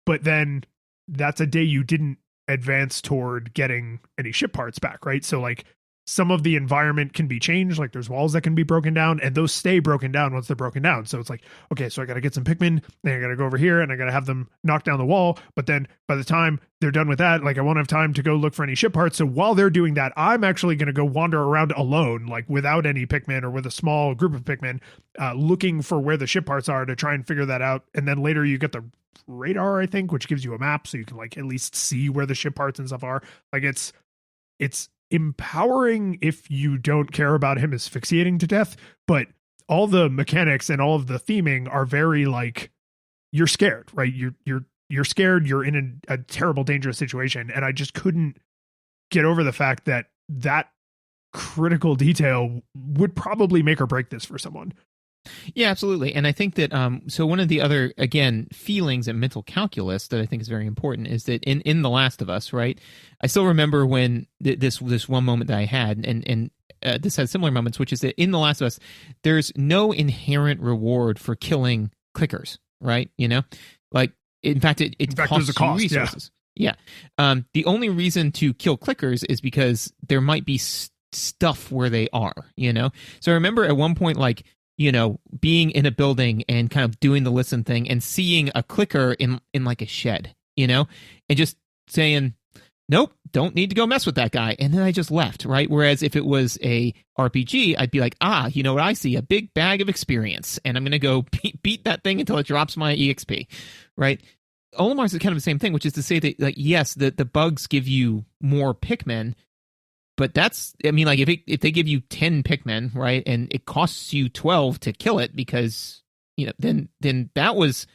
but then that's a day you didn't advance toward getting any ship parts back, right? So like some of the environment can be changed, like there's walls that can be broken down, and those stay broken down once they're broken down. So it's like, okay, so I got to get some Pikmin, then I got to go over here and I got to have them knock down the wall. But then by the time they're done with that, like I won't have time to go look for any ship parts. So while they're doing that, I'm actually going to go wander around alone, like without any Pikmin or with a small group of Pikmin, looking for where the ship parts are to try and figure that out. And then later you get the radar, I think, which gives you a map so you can like at least see where the ship parts and stuff are. Like it's empowering if you don't care about him asphyxiating to death, but all the mechanics and all of the theming are very like, you're scared, right? You're scared, you're in a terrible, dangerous situation. And I just couldn't get over the fact that critical detail would probably make or break this for someone. Yeah, absolutely. And I think that so one of the other, again, feelings and mental calculus that I think is very important is that in The Last of Us, right? I still remember when this one moment that I had, and this has similar moments, which is that in The Last of Us, there's no inherent reward for killing clickers, right? Like, in fact, it costs you resources. Yeah. The only reason to kill clickers is because there might be stuff where they are, So I remember at one point, like, being in a building and kind of doing the listen thing and seeing a clicker in like a shed, and just saying, nope, don't need to go mess with that guy. And then I just left, right? Whereas if it was a RPG, I'd be like, you know what I see? A big bag of experience. And I'm going to go beat that thing until it drops my EXP, right? Olimar's is kind of the same thing, which is to say that, like, yes, the bugs give you more Pikmin, but that's, I mean, like, if they give you 10 Pikmin, right, and it costs you 12 to kill it because, you know, then that was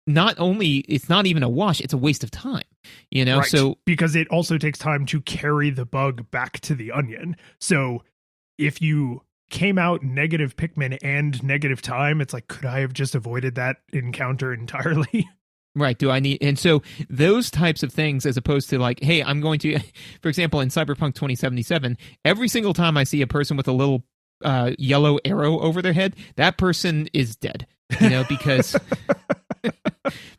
not only, it's not even a wash, it's a waste of time, you know? Right. So because it also takes time to carry the bug back to the onion. So if you came out negative Pikmin and negative time, it's like, could I have just avoided that encounter entirely? Right. Do I need, and so those types of things, as opposed to like, hey, I'm going to, for example, in Cyberpunk 2077, every single time I see a person with a little yellow arrow over their head, that person is dead, you know, because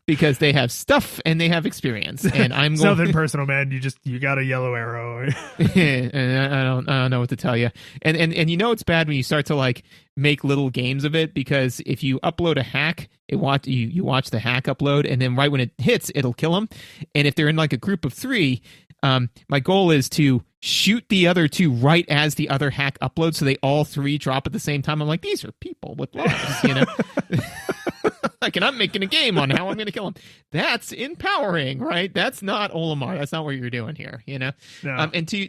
because they have stuff and they have experience, and I'm going nothing personal, man. You got a yellow arrow. And I don't know what to tell you. And you know it's bad when you start to like make little games of it, because if you upload a hack, you watch the hack upload, and then right when it hits, it'll kill them. And if they're in like a group of 3, my goal is to shoot the other 2 right as the other hack uploads, so they all 3 drop at the same time. I'm like, these are people with lives, you know. Like, and I'm making a game on how I'm going to kill him. That's empowering, right? That's not Olimar. That's not what you're doing here, you know? No. And to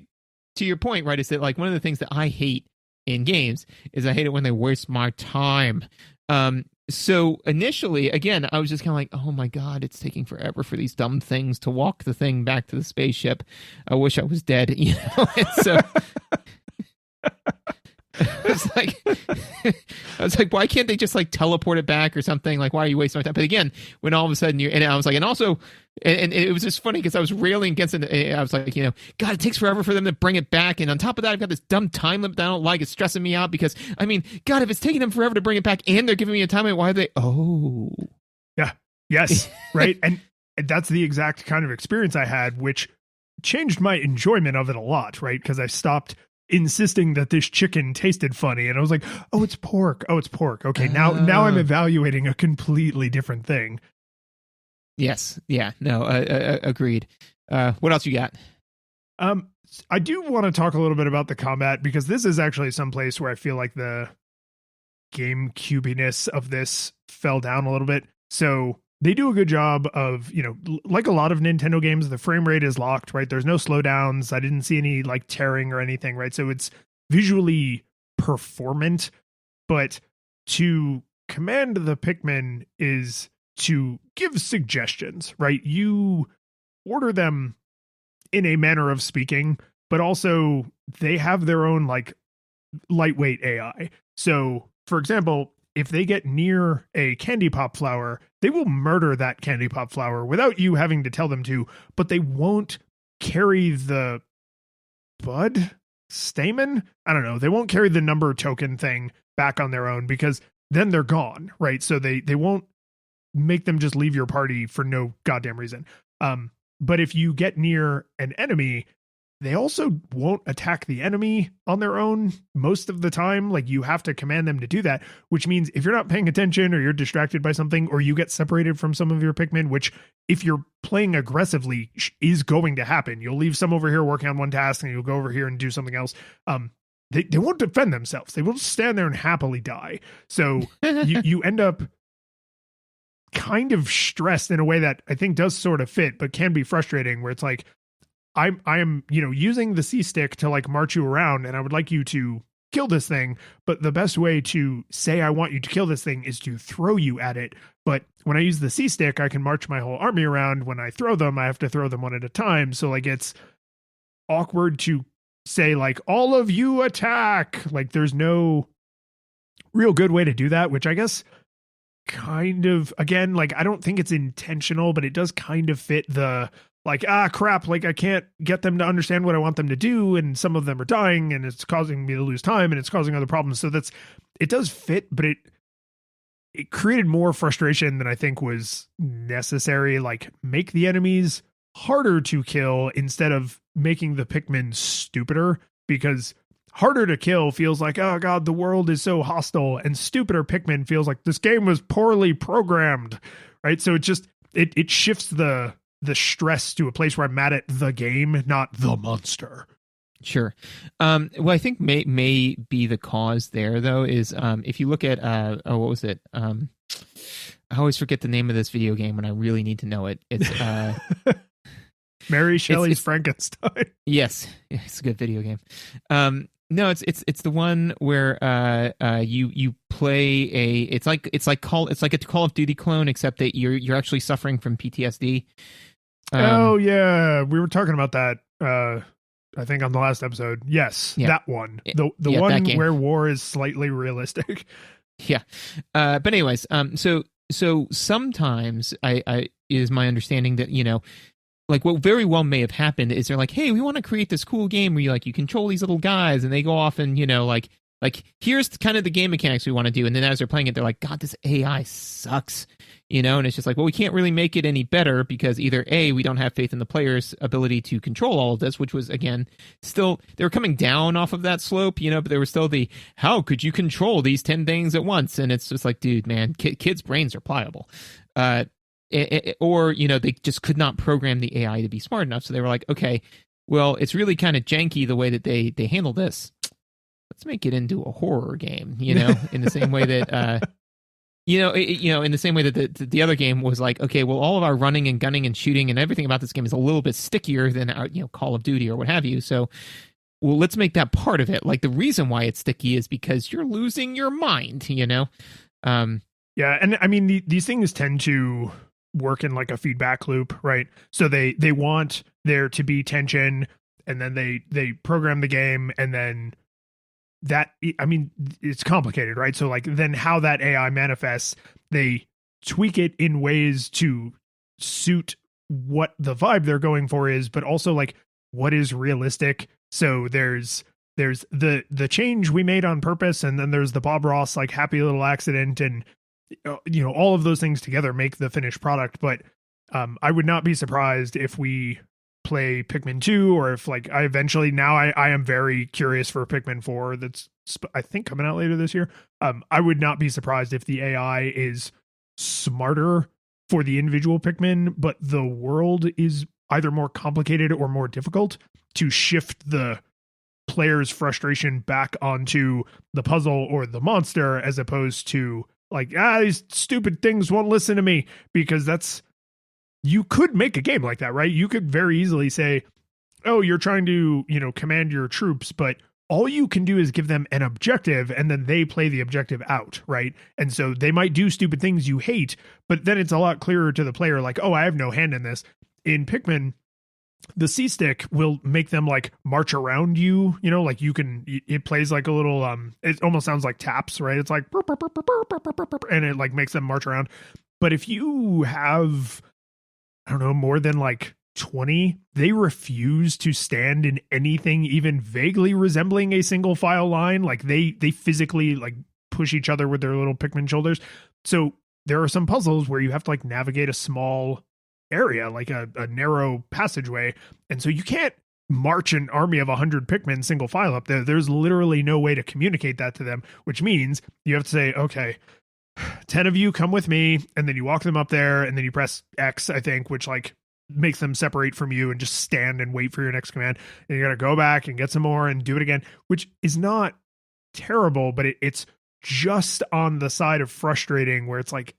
your point, right, is that like one of the things that I hate in games is I hate it when they waste my time. So initially, again, I was just kind of like, oh my God, it's taking forever for these dumb things to walk the thing back to the spaceship. I wish I was dead, you know? And so I was like, why can't they just like teleport it back or something? Like, why are you wasting my time? But again, when all of a sudden and I was like, and also, and it was just funny because I was railing against it. I was like, you know, God, it takes forever for them to bring it back. And on top of that, I've got this dumb time limit that I don't like. It's stressing me out because, I mean, God, if it's taking them forever to bring it back and they're giving me a time limit, why are they? Oh. Yeah. Yes. Right. And that's the exact kind of experience I had, which changed my enjoyment of it a lot, right? Because I stopped insisting that this chicken tasted funny, and I was like, oh, it's pork. Okay, now I'm evaluating a completely different thing. Yes. Yeah. No, agreed. What else you got? I do want to talk a little bit about the combat, because this is actually some place where I feel like the GameCubiness of this fell down a little bit. So they do a good job of, you know, like a lot of Nintendo games, the frame rate is locked, right? There's no slowdowns. I didn't see any like tearing or anything, right? So it's visually performant, but to command the Pikmin is to give suggestions, right? You order them in a manner of speaking, but also they have their own like lightweight AI. So, for example, if they get near a candy pop flower, they will murder that candy pop flower without you having to tell them to, but they won't carry the bud stamen. I don't know. They won't carry the number token thing back on their own, because then they're gone, right? So they won't make them just leave your party for no goddamn reason. But if you get near an enemy, they also won't attack the enemy on their own most of the time. Like, you have to command them to do that, which means if you're not paying attention or you're distracted by something, or you get separated from some of your Pikmin, which if you're playing aggressively is going to happen, you'll leave some over here working on one task and you'll go over here and do something else. They won't defend themselves. They will stand there and happily die. So you end up kind of stressed in a way that I think does sort of fit, but can be frustrating, where it's like, I'm, you know, using the C stick to like march you around, and I would like you to kill this thing. But the best way to say I want you to kill this thing is to throw you at it. But when I use the C stick, I can march my whole army around. When I throw them, I have to throw them one at a time. So like, it's awkward to say like, all of you attack. Like, there's no real good way to do that, which I guess kind of, again, like, I don't think it's intentional, but it does kind of fit the like, crap, like I can't get them to understand what I want them to do, and some of them are dying, and it's causing me to lose time, and it's causing other problems. So it does fit, but it created more frustration than I think was necessary. Like, make the enemies harder to kill instead of making the Pikmin stupider, because harder to kill feels like, oh God, the world is so hostile, and stupider Pikmin feels like this game was poorly programmed, right? So it shifts the the stress to a place where I'm mad at the game, not the monster. Sure. Well, I think may be the cause there though is if you look at what was it? I always forget the name of this video game when I really need to know it. It's Mary Shelley's Frankenstein. Yes, it's a good video game. No, it's the one where you play it's like a Call of Duty clone, except that you're actually suffering from PTSD. Oh yeah, we were talking about that. I think on the last episode. Yes, yeah. That one. The one where war is slightly realistic. Yeah. But anyways, so sometimes I is my understanding that, you know, like what very well may have happened is they're like, hey, we want to create this cool game where you control these little guys, and they go off and, you know, like here's kind of the game mechanics we want to do. And then as they're playing it, they're like, God, this AI sucks, you know? And it's just like, well, we can't really make it any better because either A, we don't have faith in the player's ability to control all of this, which was, again, still, they were coming down off of that slope, you know, but there was still the, how could you control these 10 things at once? And it's just like, dude, man, kids' brains are pliable. Or, you know, they just could not program the AI to be smart enough. So they were like, okay, well, it's really kind of janky the way that they handle this. Let's make it into a horror game, you know, in the same way that, in the same way that the other game was like, okay, well, all of our running and gunning and shooting and everything about this game is a little bit stickier than our, you know, Call of Duty or what have you. So, well, let's make that part of it. Like the reason why it's sticky is because you're losing your mind, you know? Yeah. And I mean, these things tend to work in like a feedback loop, right? So they want there to be tension, and then they program the game, and then that, I mean, it's complicated, right? So like then how that AI manifests, they tweak it in ways to suit what the vibe they're going for is, but also like what is realistic. So there's the change we made on purpose, and then there's the Bob Ross like happy little accident, and you know, all of those things together make the finished product. But I would not be surprised if we play Pikmin 2, or if like I eventually, now I am very curious for Pikmin 4 that's I think coming out later this year. I would not be surprised if the AI is smarter for the individual Pikmin, but the world is either more complicated or more difficult to shift the player's frustration back onto the puzzle or the monster, as opposed to like, these stupid things won't listen to me. Because that's, you could make a game like that, right? You could very easily say, oh, you're trying to, you know, command your troops, but all you can do is give them an objective, and then they play the objective out, right? And so they might do stupid things you hate, but then it's a lot clearer to the player, like, oh, I have no hand in this. In Pikmin, the C-stick will make them like march around you, you know, like you can, it plays like a little, it almost sounds like taps, right? It's like, and it like makes them march around. But if you have, I don't know, more than like 20, they refuse to stand in anything even vaguely resembling a single file line. Like they physically like push each other with their little Pikmin shoulders. So there are some puzzles where you have to like navigate a small area, like a narrow passageway. And so you can't march an army of 100 Pikmin single file up there. There's literally no way to communicate that to them, which means you have to say, okay, 10 of you come with me, and then you walk them up there, and then you press X, I think, which like makes them separate from you and just stand and wait for your next command. And you got to go back and get some more and do it again, which is not terrible, but it's just on the side of frustrating, where it's like,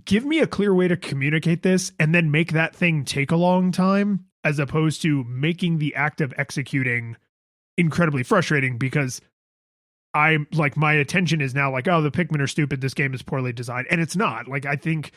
give me a clear way to communicate this and then make that thing take a long time, as opposed to making the act of executing incredibly frustrating, because I'm like, my attention is now like, oh, the Pikmin are stupid, this game is poorly designed. And it's not. Like, I think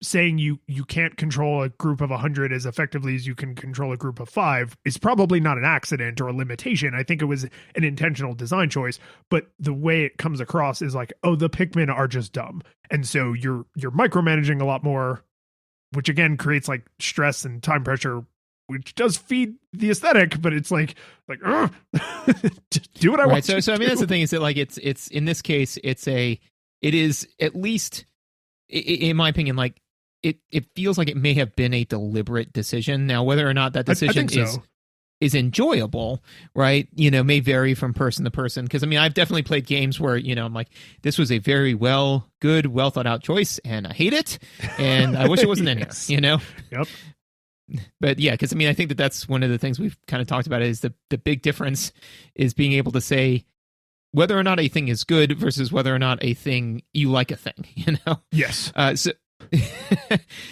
saying you can't control a group of 100 as effectively as you can control a group of 5 is probably not an accident or a limitation. I think it was an intentional design choice, but the way it comes across is like, oh, the Pikmin are just dumb. And so you're micromanaging a lot more, which again creates like stress and time pressure, which does feed the aesthetic, but it's like just do what I want. So I mean, that's the thing, is that like it's in this case, it is at least in my opinion, like it feels like it may have been a deliberate decision. Now, whether or not that decision is enjoyable, right, you know, may vary from person to person. Because I mean, I've definitely played games where, you know, I'm like, this was a very well thought out choice, and I hate it, and I wish it wasn't Yes. in here, you know. Yep. But yeah, because I mean, I think that's one of the things we've kind of talked about is the big difference is being able to say whether or not a thing is good versus whether or not a thing you like a thing, you know. Yes.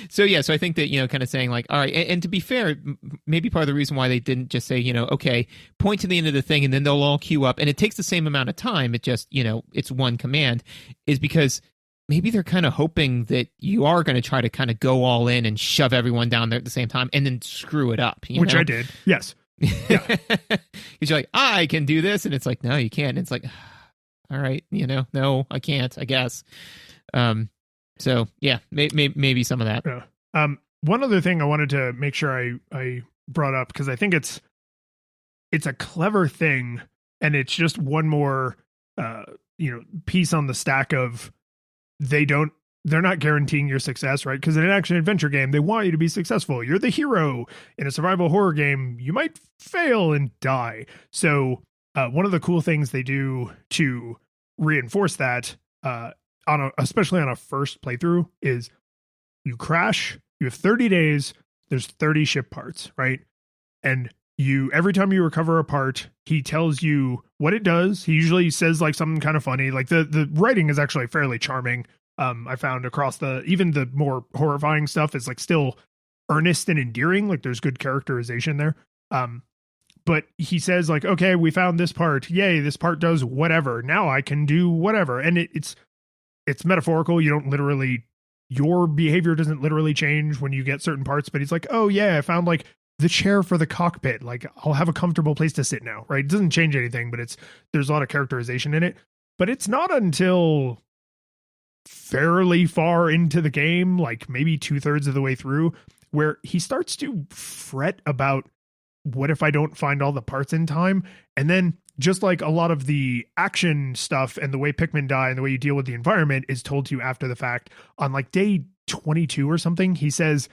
So I think that, you know, kind of saying like, all right, and to be fair, maybe part of the reason why they didn't just say, you know, okay, point to the end of the thing and then they'll all queue up and it takes the same amount of time, it just, you know, it's one command, is because maybe they're kind of hoping that you are going to try to kind of go all in and shove everyone down there at the same time and then screw it up, you Which know? I did. Yes. Yeah. Because you're like, I can do this, and it's like, no, you can't. And it's like, all right, you know, no, I can't, I guess. So yeah, maybe some of that. Yeah. One other thing I wanted to make sure I brought up, because I think it's a clever thing, and it's just one more piece on the stack of they're not guaranteeing your success, right? Because in an action adventure game, they want you to be successful. You're the hero. In a survival horror game, you might fail and die. So one of the cool things they do to reinforce that, especially on a first playthrough, is you crash, you have 30 days, there's 30 ship parts, right? And every time you recover a part, he tells you what it does. He usually says like something kind of funny. Like the writing is actually fairly charming. I found across even the more horrifying stuff is like still earnest and endearing. Like there's good characterization there. But he says like, okay, we found this part. Yay, this part does whatever. Now I can do whatever. And it's metaphorical. You don't literally, your behavior doesn't literally change when you get certain parts, but he's like, oh yeah, I found like the chair for the cockpit. Like I'll have a comfortable place to sit now, right? It doesn't change anything, but there's a lot of characterization in it. But it's not until fairly far into the game, like maybe 2/3 of the way through, where he starts to fret about what if I don't find all the parts in time? And then just like a lot of the action stuff and the way Pikmin die and the way you deal with the environment is told to you after the fact, on like day 22 or something, he says,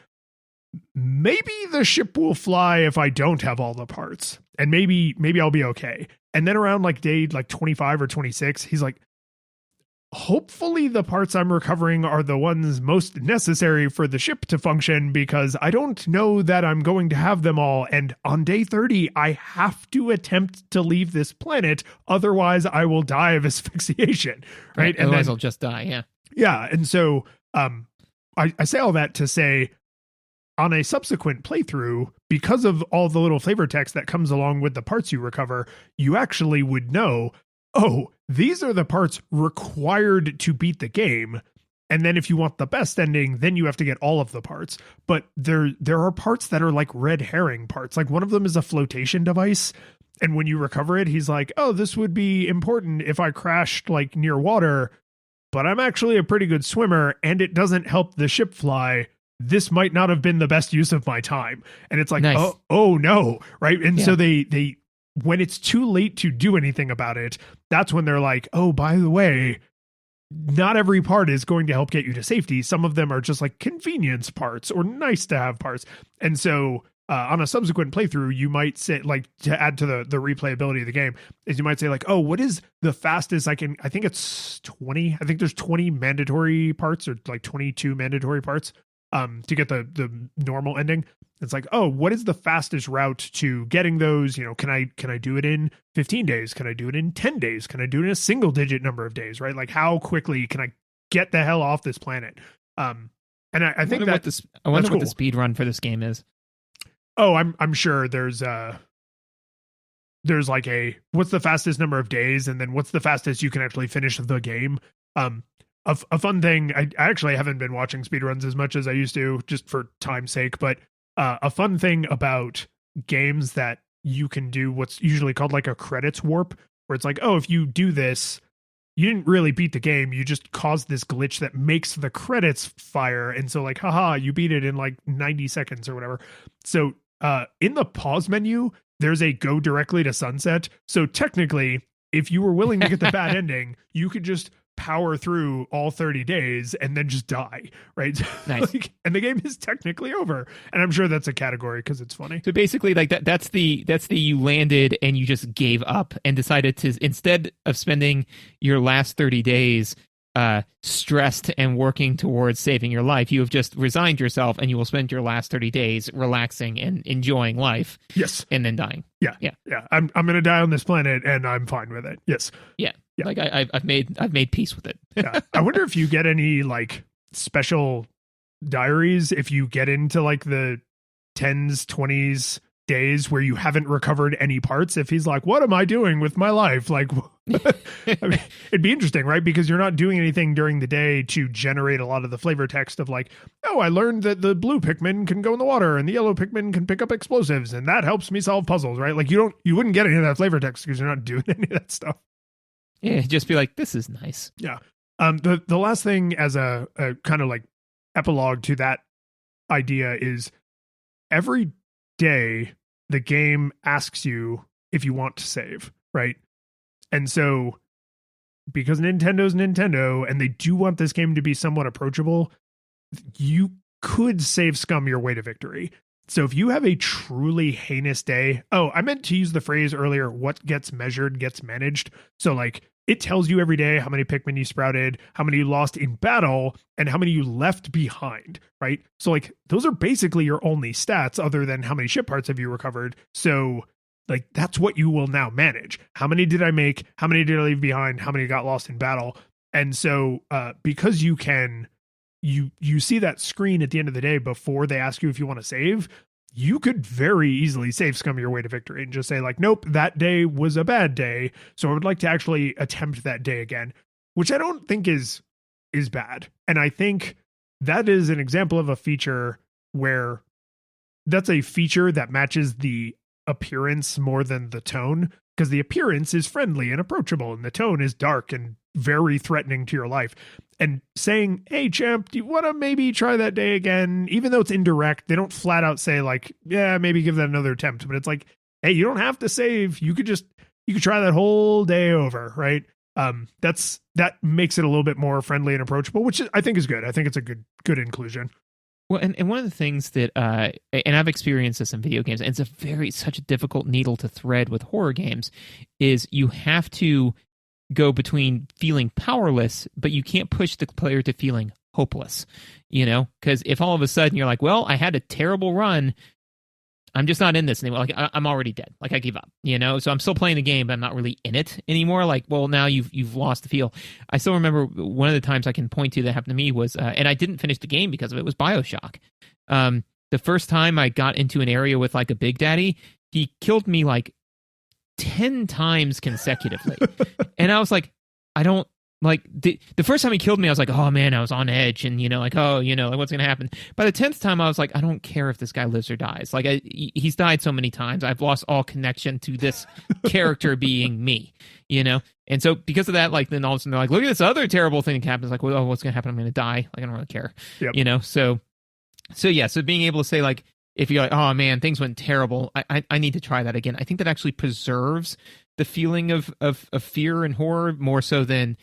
maybe the ship will fly if I don't have all the parts, and maybe I'll be okay. And then around like day like 25 or 26, he's like, hopefully the parts I'm recovering are the ones most necessary for the ship to function, because I don't know that I'm going to have them all. And on day 30, I have to attempt to leave this planet. Otherwise I will die of asphyxiation. Right. And otherwise I'll just die. Yeah. Yeah. And so, I say all that to say, on a subsequent playthrough, because of all the little flavor text that comes along with the parts you recover, you actually would know, oh, these are the parts required to beat the game. And then if you want the best ending, then you have to get all of the parts. But there are parts that are like red herring parts. Like one of them is a flotation device. And when you recover it, he's like, oh, this would be important if I crashed like near water, but I'm actually a pretty good swimmer and it doesn't help the ship fly. This might not have been the best use of my time. And it's like, nice. oh no. Right. And so they when it's too late to do anything about it, that's when they're like, oh, by the way, not every part is going to help get you to safety. Some of them are just like convenience parts or nice to have parts. And so on a subsequent playthrough, you might say, like, to add to the replayability of the game, is you might say like, oh, what is the fastest I think it's 20. I think there's 20 mandatory parts, or like 22 mandatory parts to get the normal ending. It's like, oh, what is the fastest route to getting those? You know, can I do it in 15 days? Can I do it in 10 days? Can I do it in a single digit number of days? Right? Like, how quickly can I get the hell off this planet? And I think that I wonder what the speed run for this game is. Oh, I'm sure there's like what's the fastest number of days, and then what's the fastest you can actually finish the game. A fun thing, I actually haven't been watching speedruns as much as I used to, just for time's sake, but a fun thing about games that you can do what's usually called like a credits warp, where it's like, oh, if you do this, you didn't really beat the game, you just caused this glitch that makes the credits fire. And so like, haha, you beat it in like 90 seconds or whatever. So in the pause menu, there's a go directly to sunset. So technically, if you were willing to get the bad ending, you could just power through all 30 days and then just die, right? Nice. And the game is technically over. And I'm sure that's a category because it's funny. So basically, like that's the you landed and you just gave up and decided to, instead of spending your last 30 days stressed and working towards saving your life, you have just resigned yourself and you will spend your last 30 days relaxing and enjoying life. Yes. And then dying. Yeah. I'm going to die on this planet and I'm fine with it. Yes. Yeah. Like I've made peace with it. Yeah. I wonder if you get any like special diaries if you get into like the 10s, 20s days where you haven't recovered any parts. If he's like, what am I doing with my life? Like, I mean, it'd be interesting, right? Because you're not doing anything during the day to generate a lot of the flavor text of like, oh, I learned that the blue Pikmin can go in the water and the yellow Pikmin can pick up explosives and that helps me solve puzzles, right? Like you wouldn't get any of that flavor text because you're not doing any of that stuff. Yeah, just be like, this is nice. Yeah. The last thing as a kind of like epilogue to that idea is every day the game asks you if you want to save, right? And so because Nintendo's Nintendo and they do want this game to be somewhat approachable, you could save scum your way to victory. So if you have a truly heinous day, I meant to use the phrase earlier, what gets measured gets managed. So like it tells you every day how many Pikmin you sprouted, how many you lost in battle, and how many you left behind, right? So like those are basically your only stats other than how many ship parts have you recovered. So like that's what you will now manage. How many did I make? How many did I leave behind? How many got lost in battle? And so because you can you see that screen at the end of the day before they ask you if you want to save, you could very easily save scum your way to victory and just say like, nope, that day was a bad day. So I would like to actually attempt that day again, which I don't think is bad. And I think that is an example of a feature where that's a feature that matches the appearance more than the tone, because the appearance is friendly and approachable and the tone is dark and very threatening to your life. And saying, hey champ, do you want to maybe try that day again? Even though it's indirect, they don't flat out say like, yeah, maybe give that another attempt. But it's like, hey, you don't have to save. You could try that whole day over, right? That makes it a little bit more friendly and approachable, which I think is good. I think it's a good inclusion. Well, and one of the things that, and I've experienced this in video games, and it's such a difficult needle to thread with horror games, is you have to go between feeling powerless, but you can't push the player to feeling hopeless, because if all of a sudden you're like, well, I had a terrible run, I'm just not in this anymore. Like I'm already dead. Like I gave up, so I'm still playing the game, but I'm not really in it anymore. Like, well, now you've lost the feel. I still remember one of the times I can point to that happened to me was, and I didn't finish the game because of it, was BioShock. The first time I got into an area with like a Big Daddy, he killed me like 10 times consecutively. And I was like, I don't like the first time he killed me, I was like, oh man, I was on edge and like, oh, like what's going to happen? By the 10th time, I was like, I don't care if this guy lives or dies. Like he's died so many times. I've lost all connection to this character being me, And so because of that, like then all of a sudden they're like, look at this other terrible thing that happens. Like, well, oh, what's going to happen? I'm going to die. Like, I don't really care, Yep. So yeah, so being able to say like, if you're like, oh man, things went terrible, I need to try that again. I think that actually preserves the feeling of fear and horror more so than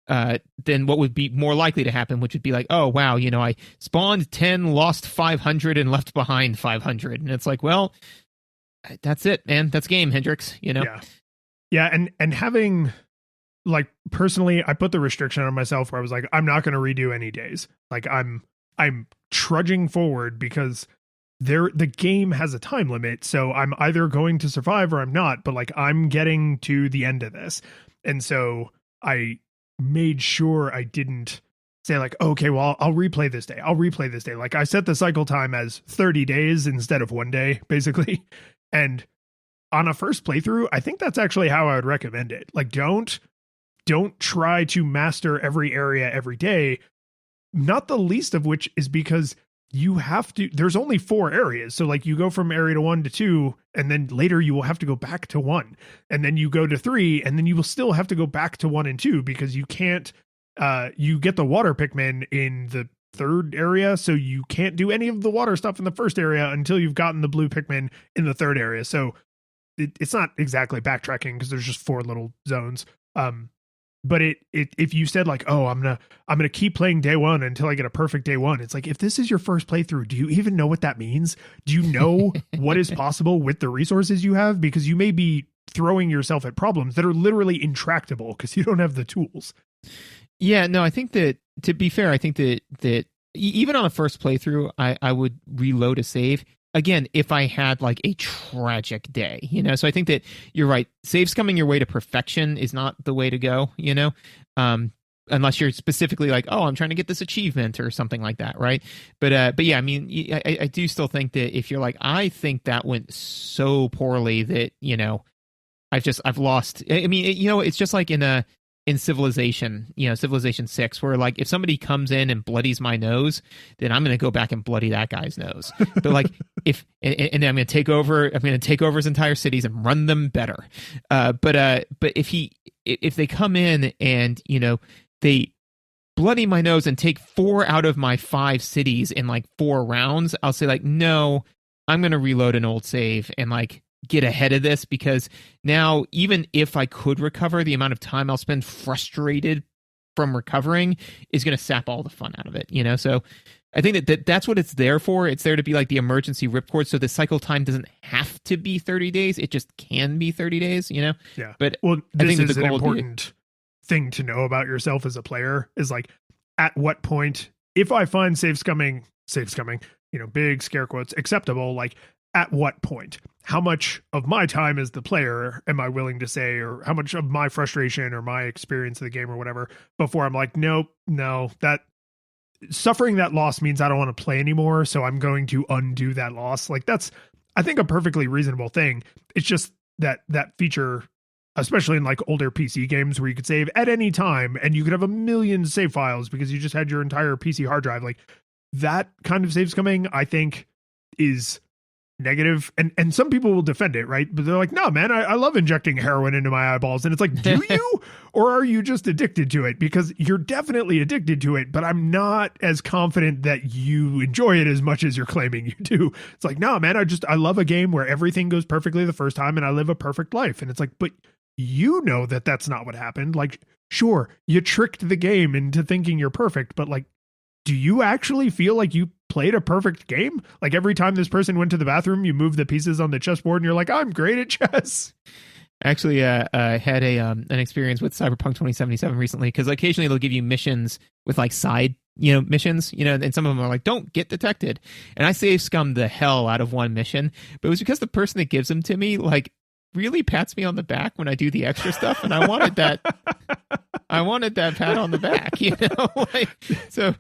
what would be more likely to happen, which would be like, oh wow, I spawned 10, lost 500, and left behind 500, and it's like, well, that's it, man. That's game, Hendrix. Yeah, and having like personally, I put the restriction on myself where I was like, I'm not going to redo any days. Like I'm trudging forward because the game has a time limit, so I'm either going to survive or I'm not, but like I'm getting to the end of this. And so I made sure I didn't say like, okay, well, I'll replay this day. Like I set the cycle time as 30 days instead of 1 day, basically. And on a first playthrough, I think that's actually how I would recommend it. Like don't try to master every area every day, not the least of which is because you have to, there's only 4 areas. So like you go from area to 1 to 2, and then later you will have to go back to 1, and then you go to 3, and then you will still have to go back to 1 and 2 because you can't, you get the water Pikmin in the 3rd area. So you can't do any of the water stuff in the 1st area until you've gotten the blue Pikmin in the 3rd area. So it's not exactly backtracking because there's just 4 little zones. But if you said like, oh, I'm gonna keep playing day one until I get a perfect day one, it's like, if this is your first playthrough, do you even know what that means? Do you know what is possible with the resources you have? Because you may be throwing yourself at problems that are literally intractable because you don't have the tools. Yeah, no, I think that, to be fair, I think that even on a first playthrough, I would reload a save. Again, if I had like a tragic day, so I think that you're right. Saves coming your way to perfection is not the way to go, unless you're specifically like, oh, I'm trying to get this achievement or something like that, right? But yeah, I mean, I do still think that if you're like, I think that went so poorly that, I've lost. I mean, it's just like in Civilization, Civilization 6, where like if somebody comes in and bloodies my nose, then I'm going to go back and bloody that guy's nose. But like and I'm going to take over his entire cities and run them better. But if they come in and, they bloody my nose and take 4 out of my 5 cities in like 4 rounds, I'll say like, no, I'm going to reload an old save and like get ahead of this, because now even if I could recover, the amount of time I'll spend frustrated from recovering is going to sap all the fun out of it, So I think that's what it's there for. It's there to be like the emergency ripcord, so the cycle time doesn't have to be 30 days. It just can be 30 days, Yeah. But well, this is an important thing to know about yourself as a player, is like, at what point, if I find save scumming, big scare quotes, acceptable, like, at what point? How much of my time as the player am I willing to say, or how much of my frustration or my experience of the game or whatever, before I'm like, nope, no, that suffering that loss means I don't want to play anymore, so I'm going to undo that loss. Like, that's, I think, a perfectly reasonable thing. It's just that feature, especially in like older PC games where you could save at any time and you could have a million save files because you just had your entire PC hard drive, like that kind of saves coming, I think, is negative, and some people will defend it, right? But they're like, no, man, I love injecting heroin into my eyeballs. And it's like, do you, or are you just addicted to it? Because you're definitely addicted to it, but I'm not as confident that you enjoy it as much as you're claiming you do. It's like, no, man, I love a game where everything goes perfectly the first time and I live a perfect life. And it's like, but that that's not what happened. Like, sure, you tricked the game into thinking you're perfect, but like, do you actually feel like you played a perfect game? Like, every time this person went to the bathroom, you move the pieces on the chessboard and you're like, I'm great at chess. Actually, had an experience with Cyberpunk 2077 recently, because occasionally they'll give you missions with like side, missions, and some of them are like, don't get detected. And I save scummed the hell out of one mission, but it was because the person that gives them to me, like, really pats me on the back when I do the extra stuff, and I wanted that. I wanted that pat on the back, like, so.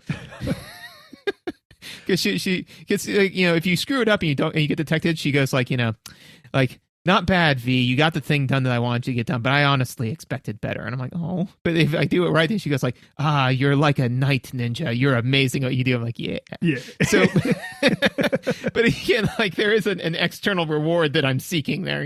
Because she gets, like, if you screw it up and you get detected, she goes like, like, not bad, V, you got the thing done that I wanted you to get done, but I honestly expected better. And I'm like, oh, but if I do it right, then she goes like, you're like a night ninja, you're amazing at what you do. I'm like, yeah. So, but again, like, there is an external reward that I'm seeking there,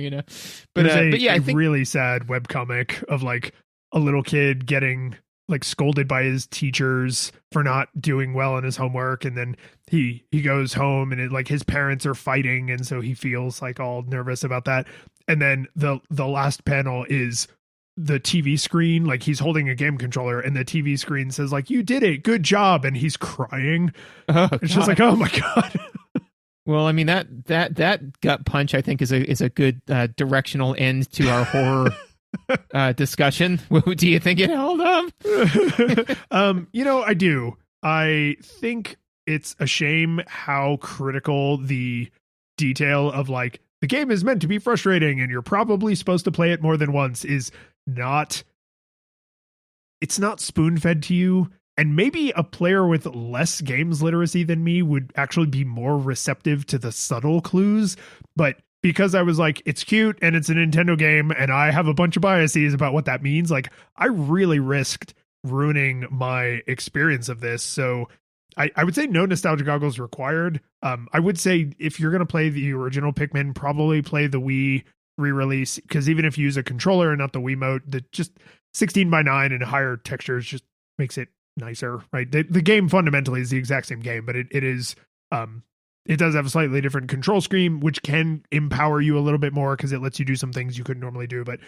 But yeah, I think really sad webcomic of like a little kid getting like scolded by his teachers for not doing well in his homework, and then he goes home and like his parents are fighting, and so he feels like all nervous about that. And then the last panel is the TV screen, like he's holding a game controller and the TV screen says like, you did it, good job, and he's crying. It's just like, oh my god. Well, I mean, that gut punch, I think, is a good directional end to our horror discussion. Do you think it held up? I do. I think it's a shame how critical the detail of like, the game is meant to be frustrating and you're probably supposed to play it more than once is not, it's not spoon-fed to you. And maybe a player with less games literacy than me would actually be more receptive to the subtle clues. But because I was like, it's cute and it's a Nintendo game and I have a bunch of biases about what that means, like, I really risked ruining my experience of this. So I would say no nostalgia goggles required. I would say if you're going to play the original Pikmin, probably play the Wii re-release, because even if you use a controller and not the Wiimote, the just 16:9 and higher textures just makes it nicer, right? The game fundamentally is the exact same game, but it is it does have a slightly different control scheme, which can empower you a little bit more because it lets you do some things you couldn't normally do. But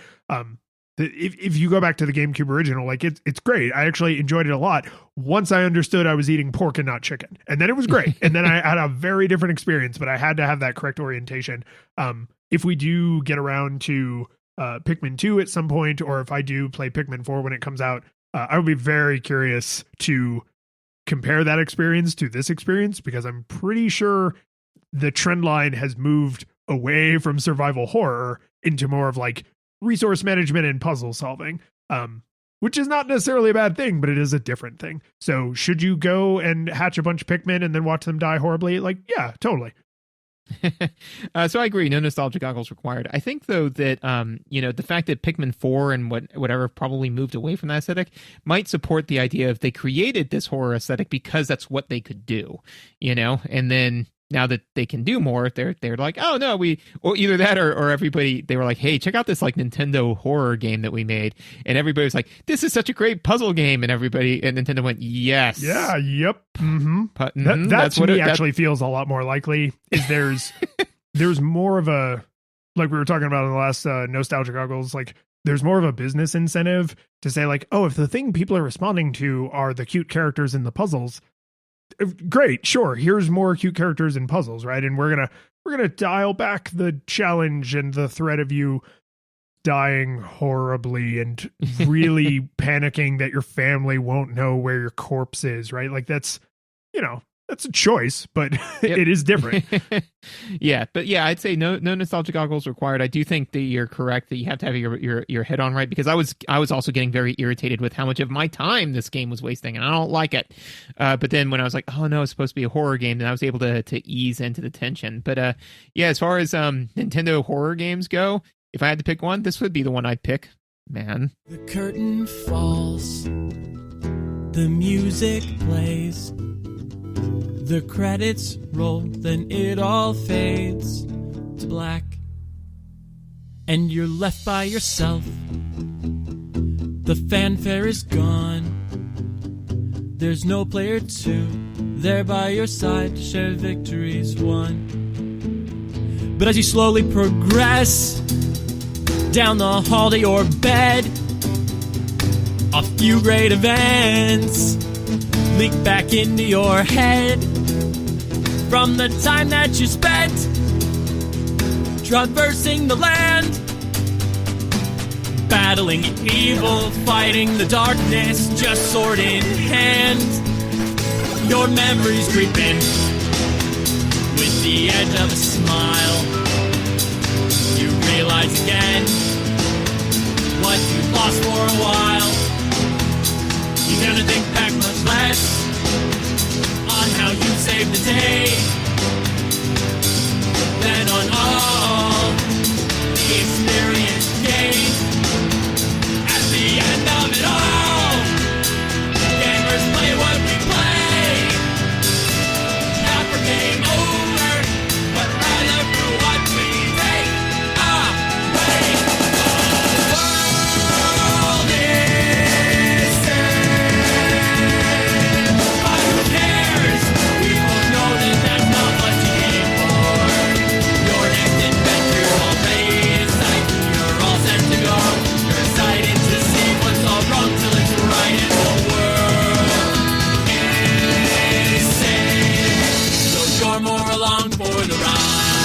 if you go back to the GameCube original, like it's great. I actually enjoyed it a lot once I understood I was eating pork and not chicken, and then it was great. And then I had a very different experience, but I had to have that correct orientation. If we do get around to Pikmin 2 at some point, or if I do play Pikmin 4 when it comes out, I would be very curious to compare that experience to this experience, because I'm pretty sure the trend line has moved away from survival horror into more of like resource management and puzzle solving, which is not necessarily a bad thing, but it is a different thing. So should you go and hatch a bunch of Pikmin and then watch them die horribly? Like, yeah, totally. So I agree. No nostalgia goggles required. I think, though, that the fact that Pikmin 4 and whatever probably moved away from that aesthetic might support the idea of they created this horror aesthetic because that's what they could do, and then now that they can do more, they're like, oh no, or either that or everybody, they were like, hey, check out this like Nintendo horror game that we made, and everybody was like, this is such a great puzzle game, and Nintendo went, yes, yeah, yep, mm-hmm. That that's to me actually feels a lot more likely. Is there's more of a, like we were talking about in the last nostalgia goggles, like there's more of a business incentive to say like, oh, if the thing people are responding to are the cute characters in the puzzles, great, sure, here's more cute characters in puzzles, right? And we're gonna dial back the challenge and the threat of you dying horribly and really panicking that your family won't know where your corpse is, right? Like that's a choice, but it is different. Yeah, but yeah, I'd say no nostalgia goggles required. I do think that you're correct that you have to have your head on right, because I was also getting very irritated with how much of my time this game was wasting, and I don't like it. But then when I was like, oh no, it's supposed to be a horror game, then I was able to ease into the tension. But yeah, as far as Nintendo horror games go, if I had to pick one, this would be the one I'd pick. Man, the curtain falls, the music plays, the credits roll, then it all fades to black, and you're left by yourself. The fanfare is gone, there's no player 2 there by your side to share victories won. But as you slowly progress down the hall to your bed, a few great events leak back into your head from the time that you spent traversing the land, battling evil, fighting the darkness, just sword in hand. Your memories creep in with the edge of a smile. You realize again what you lost for a while. You're gonna think back much less on how you saved the day than on all the experience gained. At the end of it all, gamers play what we play, not for game over, but rather for what we take away. The world is sad, but who cares? People know that that's not what you came for. Your next adventure already in sight. You're all set to go. You're excited to see what's all wrong till it's right, and the world is saved. So you're more along for the ride.